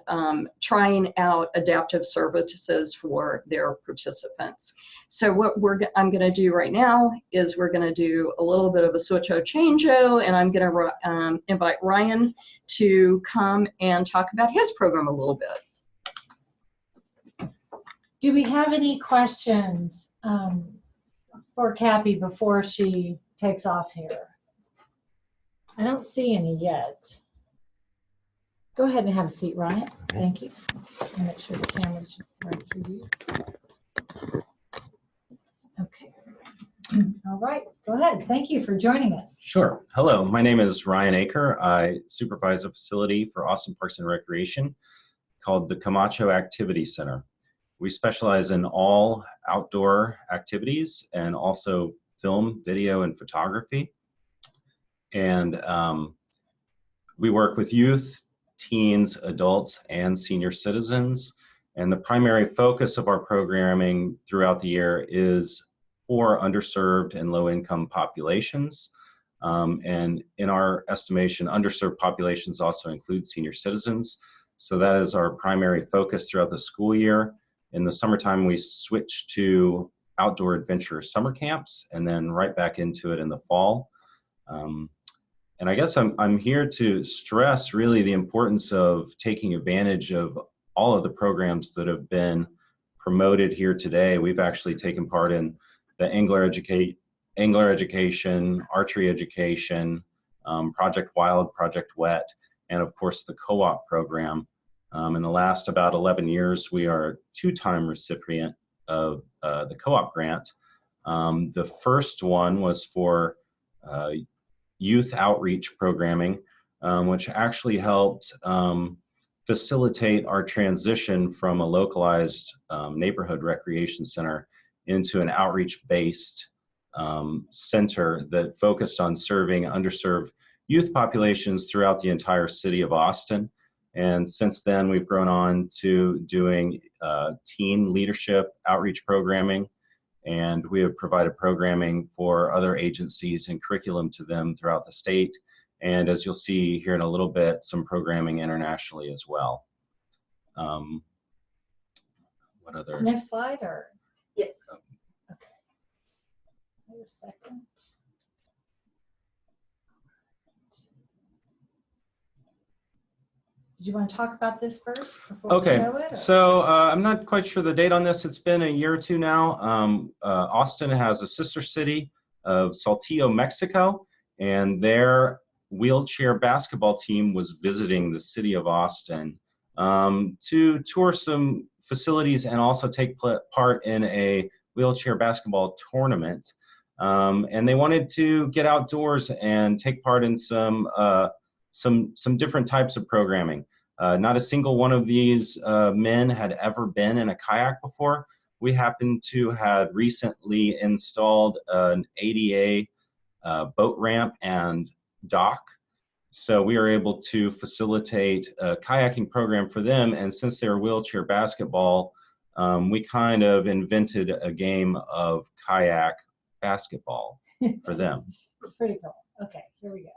trying out adaptive services for their participants. So what I'm going to do right now is we're going to do a little bit of a switcho changeo, and I'm going to invite Ryan to come and talk about his program a little bit. Do we have any questions for Cappy before she takes off here? I don't see any yet. Go ahead and have a seat, Ryan. Thank you. I'll make sure the camera's right for you. Okay. All right. Go ahead. Thank you for joining us. Sure. Hello, my name is Ryan Aker. I supervise a facility for Austin Parks and Recreation called the Camacho Activity Center. We specialize in all outdoor activities and also film, video, and photography. And we work with youth, teens, adults, and senior citizens. And the primary focus of our programming throughout the year is for underserved and low-income populations. And in our estimation, underserved populations also include senior citizens. So that is our primary focus throughout the school year. In the summertime, we switch to outdoor adventure summer camps and then right back into it in the fall. And I guess I'm here to stress really the importance of taking advantage of all of the programs that have been promoted here today. We've actually taken part in the angler education, archery education, Project Wild, Project Wet, and of course the co-op program. In the last about 11 years, we are a two-time recipient of the co-op grant. The first one was for youth outreach programming, which actually helped facilitate our transition from a localized neighborhood recreation center into an outreach-based center that focused on serving underserved youth populations throughout the entire city of Austin. And since then, we've grown on to doing teen leadership outreach programming, and we have provided programming for other agencies and curriculum to them throughout the state. And as you'll see here in a little bit, some programming internationally as well. What other? Next slide, or? Yes. Okay. Wait a second. Did you want to talk about this first before we show it? Or? So I'm not quite sure the date on this. It's been a year or two now. Austin has a sister city of Saltillo, Mexico, and their wheelchair basketball team was visiting the city of Austin to tour some facilities and also take part in a wheelchair basketball tournament. And they wanted to get outdoors and take part in some different types of programming. Not a single one of these men had ever been in a kayak before. We happened to have recently installed an ADA boat ramp and dock. So we were able to facilitate a kayaking program for them. And since they're wheelchair basketball, we kind of invented a game of kayak basketball for them. It's pretty cool. Okay, here we go.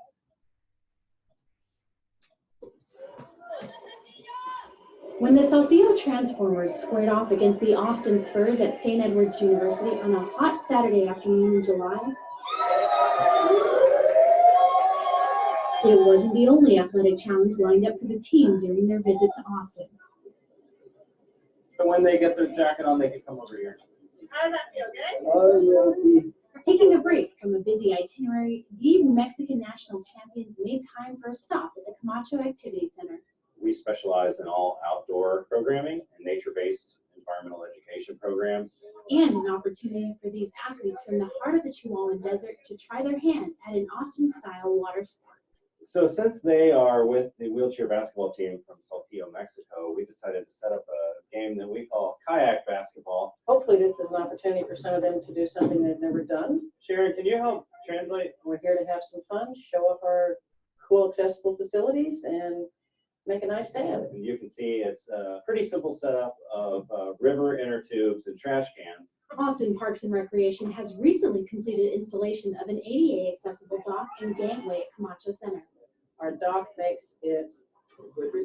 When the Saltillo Transformers squared off against the Austin Spurs at St. Edward's University on a hot Saturday afternoon in July, it wasn't the only athletic challenge lined up for the team during their visit to Austin. So when they get their jacket on, they can come over here. How does that feel? Good? Oh, yeah. Taking a break from a busy itinerary, these Mexican national champions made time for a stop at the Camacho Activity Center. We specialize in all outdoor programming and nature-based environmental education programs. And an opportunity for these athletes from the heart of the Chihuahuan Desert to try their hand at an Austin-style water sport. So since they are with the wheelchair basketball team from Saltillo, Mexico, we decided to set up a game that we call Kayak Basketball. Hopefully this is an opportunity for some of them to do something they've never done. Sharon, can you help translate? We're here to have some fun, show off our cool accessible facilities, and make a nice day of it. And you can see it's a pretty simple setup of river inner tubes and trash cans. Austin Parks and Recreation has recently completed installation of an ADA accessible dock and gangway at Camacho Center. Our dock makes it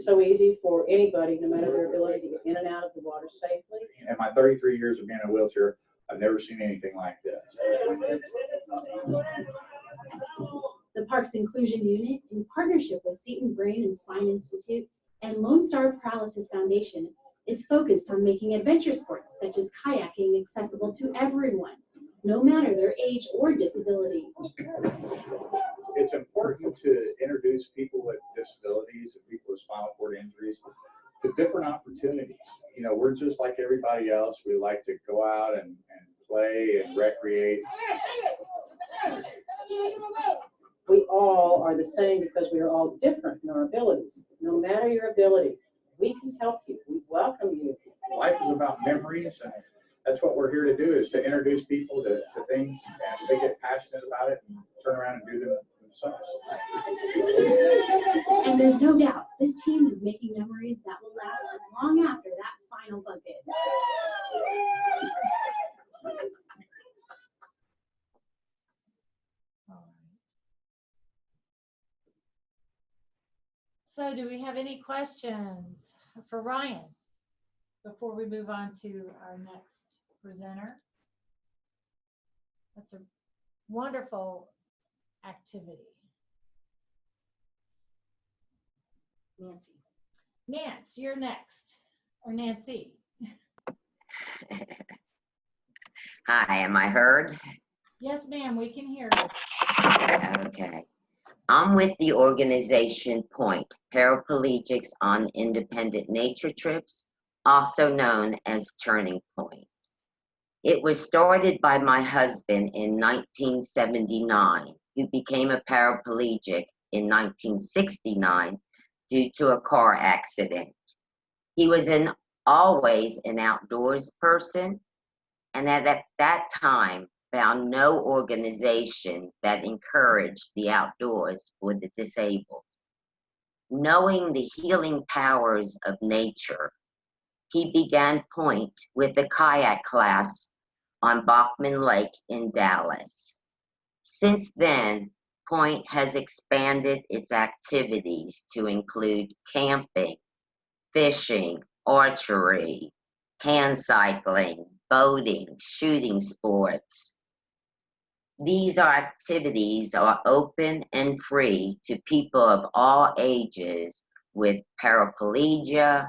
so easy for anybody, no matter their ability, to get in and out of the water safely. In my 33 years of being in a wheelchair, I've never seen anything like this. The Parks Inclusion Unit, in partnership with Seton Brain and Spine Institute and Lone Star Paralysis Foundation, is focused on making adventure sports such as kayaking accessible to everyone, no matter their age or disability. It's important to introduce people with disabilities and people with spinal cord injuries to different opportunities. You know, we're just like everybody else. We like to go out and play and recreate. We all are the same because we are all different in our abilities. No matter your ability, we can help you. We welcome you. Life is about memories, and that's what we're here to do, is to introduce people to things, and they get passionate about it and turn around and do them themselves. And there's no doubt this team is making memories that will last long after that final bucket. So do we have any questions for Ryan before we move on to our next presenter? That's a wonderful activity. Nancy. Nance, you're next. Or Nancy. Hi, am I heard? Yes, ma'am, we can hear you. Okay. I'm with the organization Point, Paraplegics on Independent Nature Trips, also known as Turning Point. It was started by my husband in 1979, who became a paraplegic in 1969 due to a car accident. He was always an outdoors person, and at that time found no organization that encouraged the outdoors for the disabled. Knowing the healing powers of nature, he began Point with a kayak class on Bachman Lake in Dallas. Since then, Point has expanded its activities to include camping, fishing, archery, hand cycling, boating, shooting sports. These activities are open and free to people of all ages with paraplegia,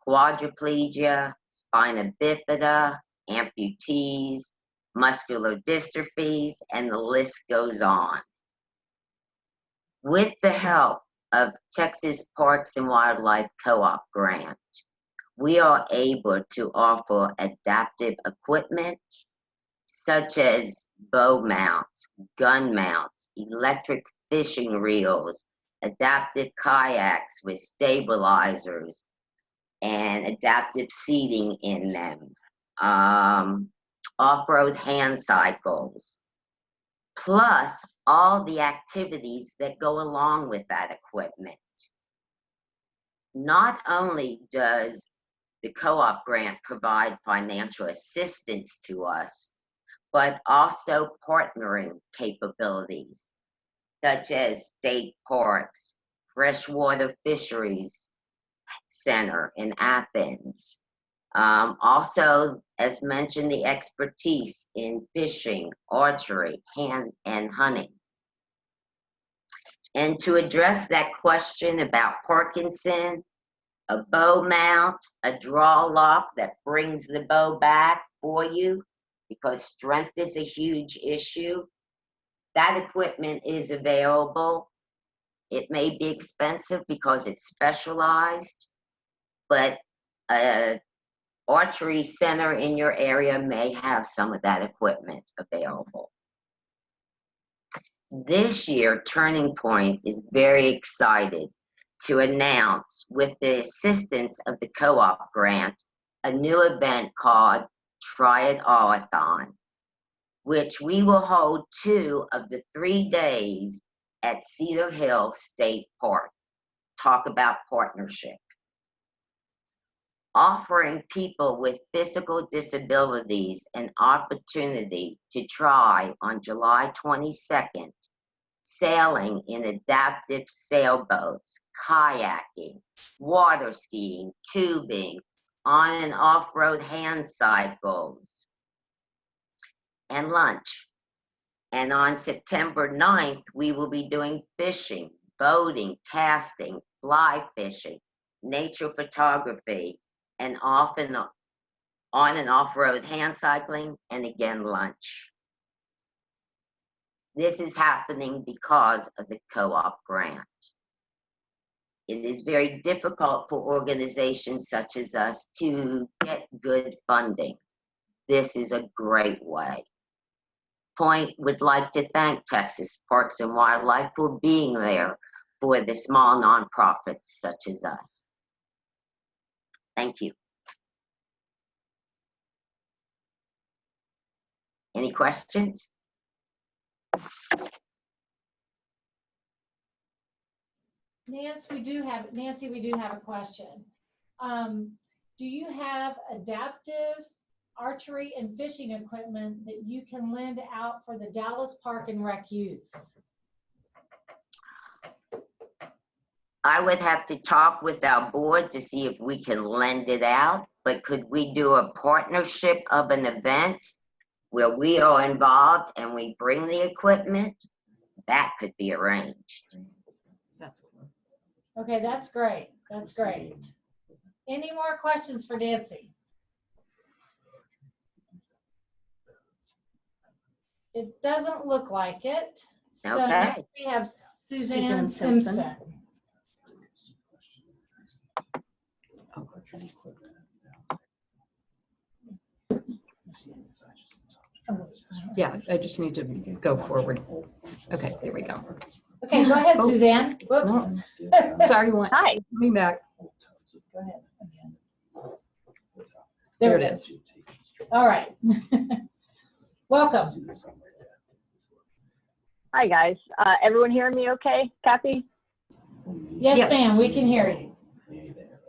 quadriplegia, spina bifida, amputees, muscular dystrophies, and the list goes on. With the help of Texas Parks and Wildlife Co-op grant, we are able to offer adaptive equipment such as bow mounts, gun mounts, electric fishing reels, adaptive kayaks with stabilizers and adaptive seating in them, off-road hand cycles, plus all the activities that go along with that equipment. Not only does the co-op grant provide financial assistance to us, but also partnering capabilities, such as state parks, freshwater fisheries center in Athens. Also, as mentioned, the expertise in fishing, archery, and hunting. And to address that question about Parkinson, a bow mount, a draw lock that brings the bow back for you, because strength is a huge issue. That equipment is available. It may be expensive because it's specialized, but an archery center in your area may have some of that equipment available. This year, Turning Point is very excited to announce, with the assistance of the co-op grant, a new event called Try It All-a-thon, which we will hold 2 of the 3 days at Cedar Hill State Park. Talk about partnership. Offering people with physical disabilities an opportunity to try on July 22nd, sailing in adaptive sailboats, kayaking, water skiing, tubing, on and off-road hand cycles, and lunch. And on September 9th, we will be doing fishing, boating, casting, fly fishing, nature photography, and on and off-road hand cycling, and again, lunch. This is happening because of the co-op grant. It is very difficult for organizations such as us to get good funding. This is a great way. Point would like to thank Texas Parks and Wildlife for being there for the small nonprofits such as us. Thank you. Any questions? Nancy, we do have a question. Do you have adaptive archery and fishing equipment that you can lend out for the Dallas Park and Rec use? I would have to talk with our board to see if we can lend it out, but could we do a partnership of an event where we are involved and we bring the equipment? That could be arranged. That's cool. Okay, that's great. That's great. Any more questions for Nancy? It doesn't look like it. So Okay. next we have Suzanne Simpson. Yeah, I just need to go forward. Okay, there we go. Okay, go ahead, Oh. Suzanne. Whoops. No. Sorry, one. Hi. Coming back. Go ahead. There it is. All right. Welcome. Hi, guys. Everyone hearing me okay? Kathy? Yes, Yes. ma'am, we can hear you.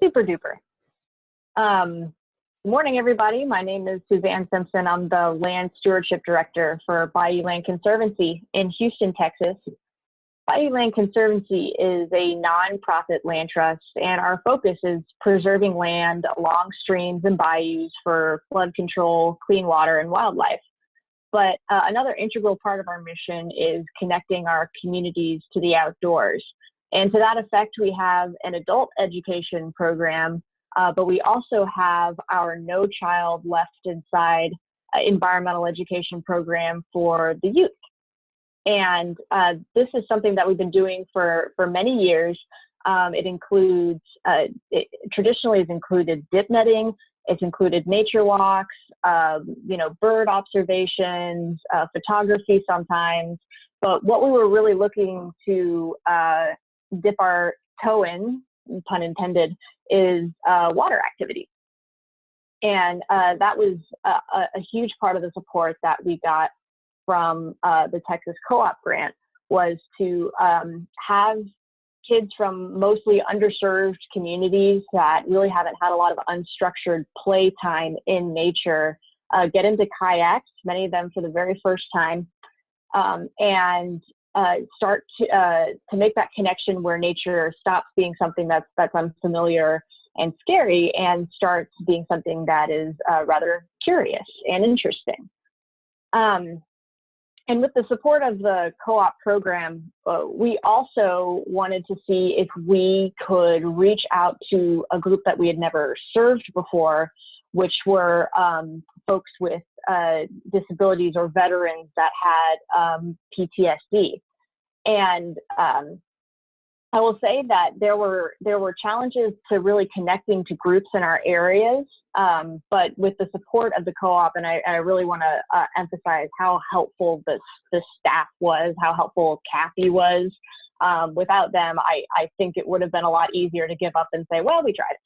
Super duper. Good morning, everybody. My name is Suzanne Simpson. I'm the Land Stewardship Director for Bayou Land Conservancy in Houston, Texas. Bayou Land Conservancy is a nonprofit land trust, and our focus is preserving land along streams and bayous for flood control, clean water, and wildlife. But another integral part of our mission is connecting our communities to the outdoors. And to that effect, we have an adult education program, but we also have our No Child Left Inside environmental education program for the youth. And this is something that we've been doing for many years. It includes, traditionally has included dip netting, it's included nature walks, bird observations, photography sometimes. But what we were really looking to dip our toe in, pun intended, is water activity. And that was a huge part of the support that we got from the Texas Co-op grant, was to have kids from mostly underserved communities that really haven't had a lot of unstructured playtime in nature get into kayaks, many of them for the very first time, and start to make that connection where nature stops being something that's unfamiliar and scary and starts being something that is rather curious and interesting. And with the support of the co-op program, we also wanted to see if we could reach out to a group that we had never served before, which were folks with disabilities or veterans that had PTSD. And I will say that there were challenges to really connecting to groups in our areas, but with the support of the co-op, and I really want to emphasize how helpful the staff was, how helpful Kathy was. Without them, I think it would have been a lot easier to give up and say, well, we tried.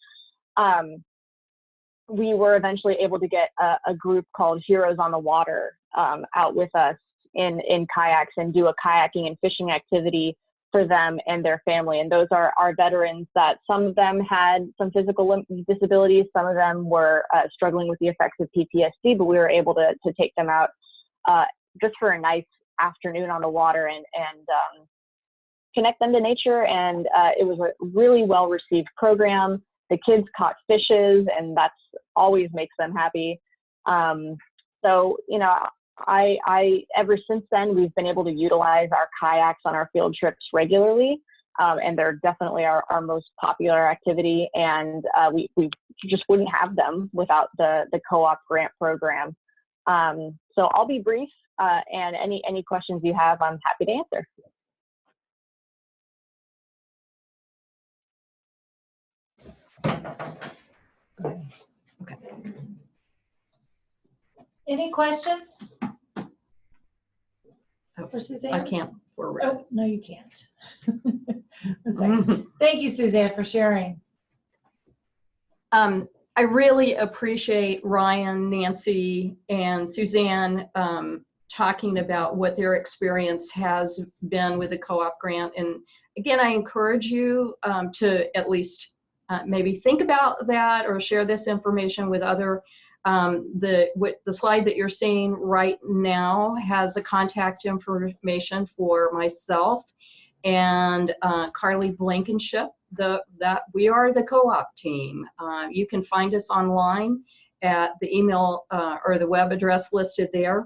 We were eventually able to get a group called Heroes on the Water out with us in kayaks and do a kayaking and fishing activity for them and their family. And those are our veterans that some of them had some physical disabilities, some of them were struggling with the effects of PTSD, but we were able to take them out just for a nice afternoon on the water and connect them to nature. And it was a really well received program. The kids caught fishes, and that's always makes them happy. So, you know, I ever since then, we've been able to utilize our kayaks on our field trips regularly. And they're definitely our most popular activity. And we just wouldn't have them without the co-op grant program. So I'll be brief, and any questions you have, I'm happy to answer. Okay. Any questions for Suzanne? I can't forward. Oh, no, you can't. Okay. Thank you, Suzanne, for sharing. I really appreciate Ryan, Nancy, and Suzanne talking about what their experience has been with the co-op grant. And again, I encourage you to at least maybe think about that or share this information with other. The slide that you're seeing right now has a contact information for myself and Carly Blankenship. That we are the co-op team. You can find us online at the email or the web address listed there.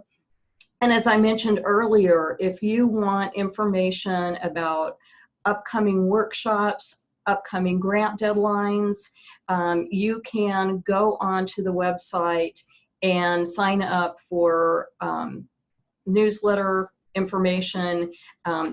And as I mentioned earlier, if you want information about upcoming workshops, upcoming grant deadlines, you can go onto the website and sign up for newsletter information.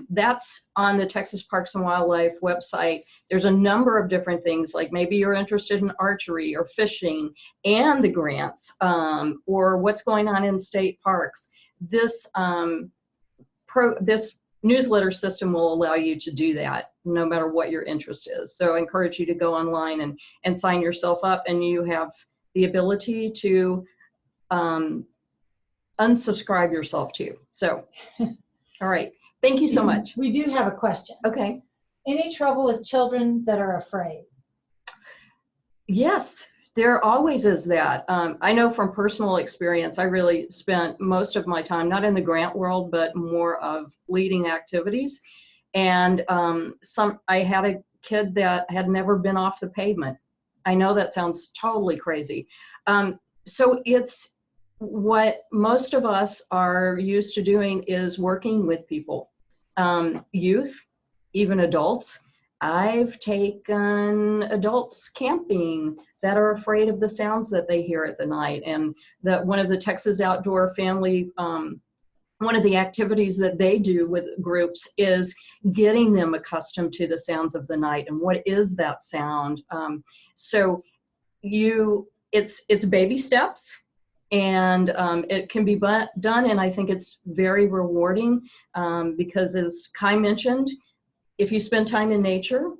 That's on the Texas Parks and Wildlife website. There's a number of different things, like maybe you're interested in archery or fishing and the grants, or what's going on in state parks. This newsletter system will allow you to do that no matter what your interest is. So I encourage you to go online and sign yourself up, and you have the ability to unsubscribe yourself too. So, all right. Thank you so much. We do have a question. Okay. Any trouble with children that are afraid? Yes, there always is that. I know from personal experience, I really spent most of my time, not in the grant world, but more of leading activities. And I had a kid that had never been off the pavement. I know that sounds totally crazy. So it's what most of us are used to doing is working with people, youth, even adults. I've taken adults camping that are afraid of the sounds that they hear at the night. And that one of the Texas Outdoor Family, one of the activities that they do with groups is getting them accustomed to the sounds of the night and what is that sound. So it's baby steps. And it can be done, and I think it's very rewarding because, as Kai mentioned, if you spend time in nature,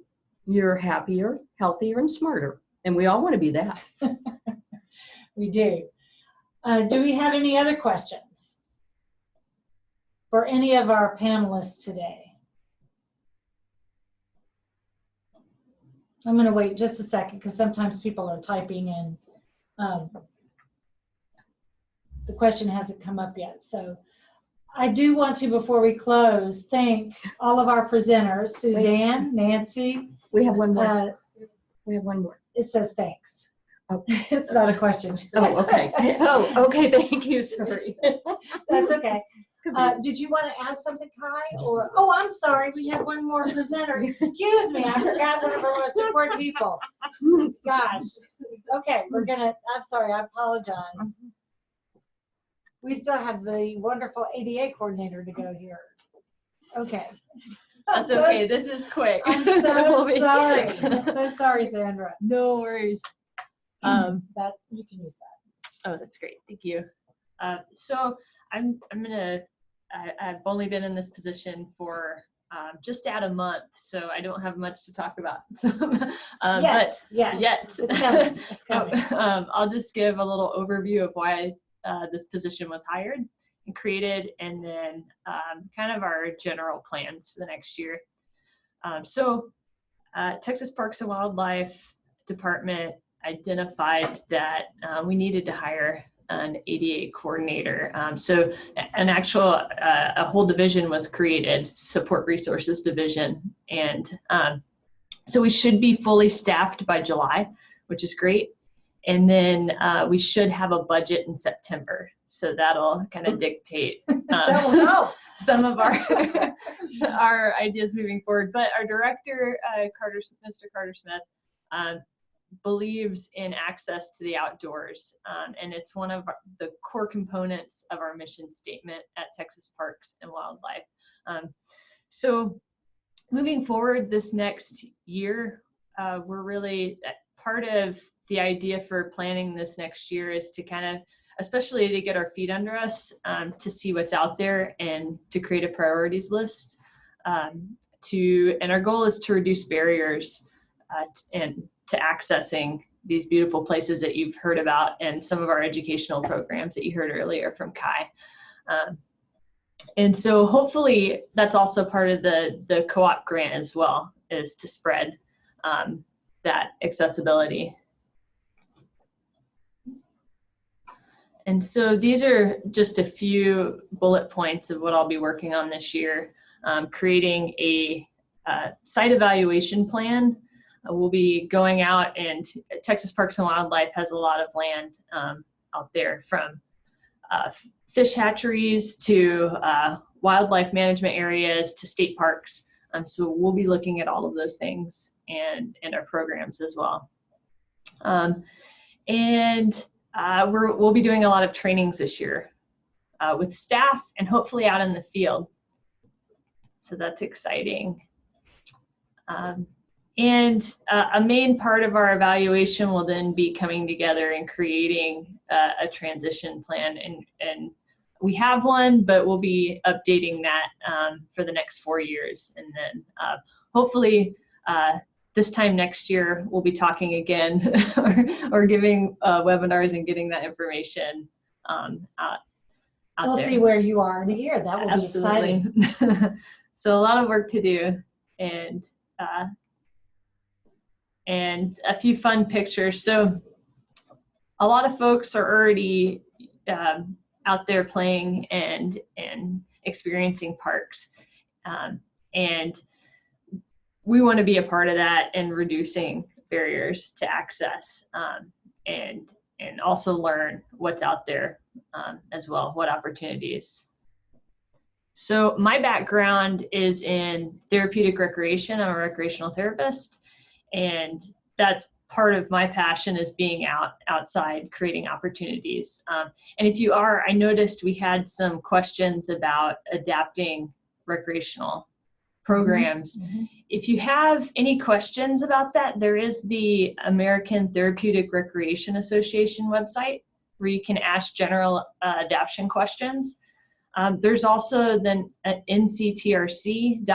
you're happier, healthier, and smarter. And we all want to be that. We do. Do we have any other questions for any of our panelists today? I'm going to wait just a second because sometimes people are typing in. The question hasn't come up yet. So I do want to, before we close, thank all of our presenters, Suzanne, Nancy. We have one more. We have one more. It says thanks. Oh. It's not a question. Oh, okay. Oh, okay. Thank you. Sorry. That's okay. Did you want to add something, Kai? Or oh, I'm sorry. We have one more presenter. Excuse me. I forgot one of our most important people. Gosh. Okay, I'm sorry. I apologize. We still have the wonderful ADA coordinator to go here. Okay. That's okay. This is quick. I'm so sorry. I'm so sorry, Sandra. No worries. That you can use that. Oh, that's great. Thank you. So I've only been in this position for just at a month, so I don't have much to talk about. Yet. It's coming. It's coming. I'll just give a little overview of why this position was hired and created, and then kind of our general plans for the next year. Texas Parks and Wildlife Department identified that we needed to hire an ADA coordinator. So an actual, a whole division was created, support resources division. And so we should be fully staffed by July, which is great. And then we should have a budget in September. So that'll kind of dictate some of our our ideas moving forward. But our director, Mr. Carter Smith, believes in access to the outdoors. And it's one of the core components of our mission statement at Texas Parks and Wildlife. So moving forward this next year, we're really part of the idea for planning this next year is to kind of, especially to get our feet under us, to see what's out there and to create a priorities list. And our goal is to reduce barriers and to accessing these beautiful places that you've heard about and some of our educational programs that you heard earlier from Kai. And so hopefully that's also part of the co-op grant as well, is to spread that accessibility. And so these are just a few bullet points of what I'll be working on this year. Creating a site evaluation plan. We'll be going out, and Texas Parks and Wildlife has a lot of land out there, from fish hatcheries to wildlife management areas to state parks. So we'll be looking at all of those things and our programs as well. We'll be doing a lot of trainings this year with staff and hopefully out in the field. So that's exciting. And a main part of our evaluation will then be coming together and creating a transition plan. And we have one, but we'll be updating that for the next 4 years. And then hopefully this time next year, we'll be talking again or giving webinars and getting that information out we'll there. see where you are in a year. That will Absolutely. be exciting. So a lot of work to do, and a few fun pictures. So a lot of folks are already out there playing and experiencing parks, and we want to be a part of that and reducing barriers to access, and also learn what's out there as well, what opportunities. So my background is in therapeutic recreation. I'm a recreational therapist, and that's part of my passion, is being outside creating opportunities. And if you are, I noticed we had some questions about adapting recreational programs. Mm-hmm. If you have any questions about that, there is the American Therapeutic Recreation Association website where you can ask general adaptation questions. There's also the nctrc.org,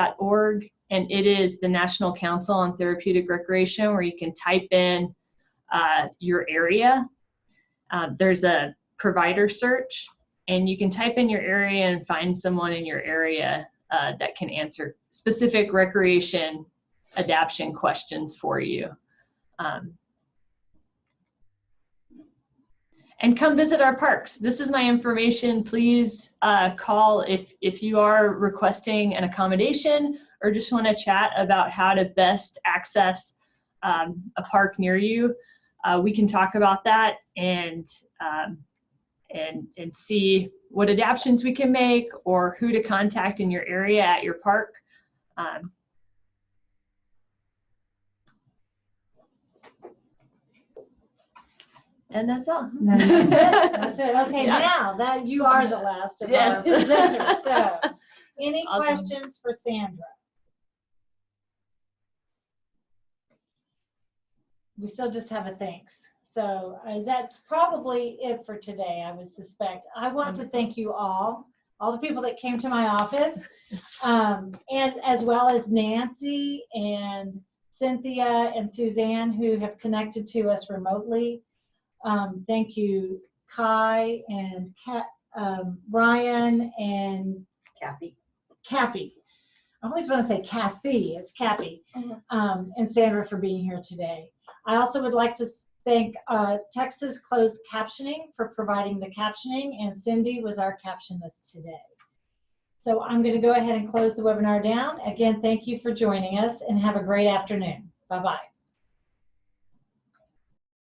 and it is the National Council on Therapeutic Recreation, where you can type in your area. There's a provider search, and you can type in your area and find someone in your area that can answer specific recreation adaptation questions for you. And come visit our parks. This is my information. Please call if you are requesting an accommodation or just want to chat about how to best access a park near you. We can talk about that and see what adaptations we can make or who to contact in your area at your park. And that's all. That's it. That's it. Okay, Yeah. now that you are the last of Yes. our presenters. So, any Awesome. questions for Sandra? We still just have a thanks. So that's probably it for today, I would suspect. I want to thank you all the people that came to my office, and as well as Nancy and Cynthia and Suzanne, who have connected to us remotely. Thank you, Kai and Ryan and Cappy. I always want to say Kathy. It's Cappy. And Sandra for being here today. I also would like to thank Texas Closed Captioning for providing the captioning, and Cindy was our captionist today. So I'm going to go ahead and close the webinar down. Again, thank you for joining us and have a great afternoon. Bye-bye.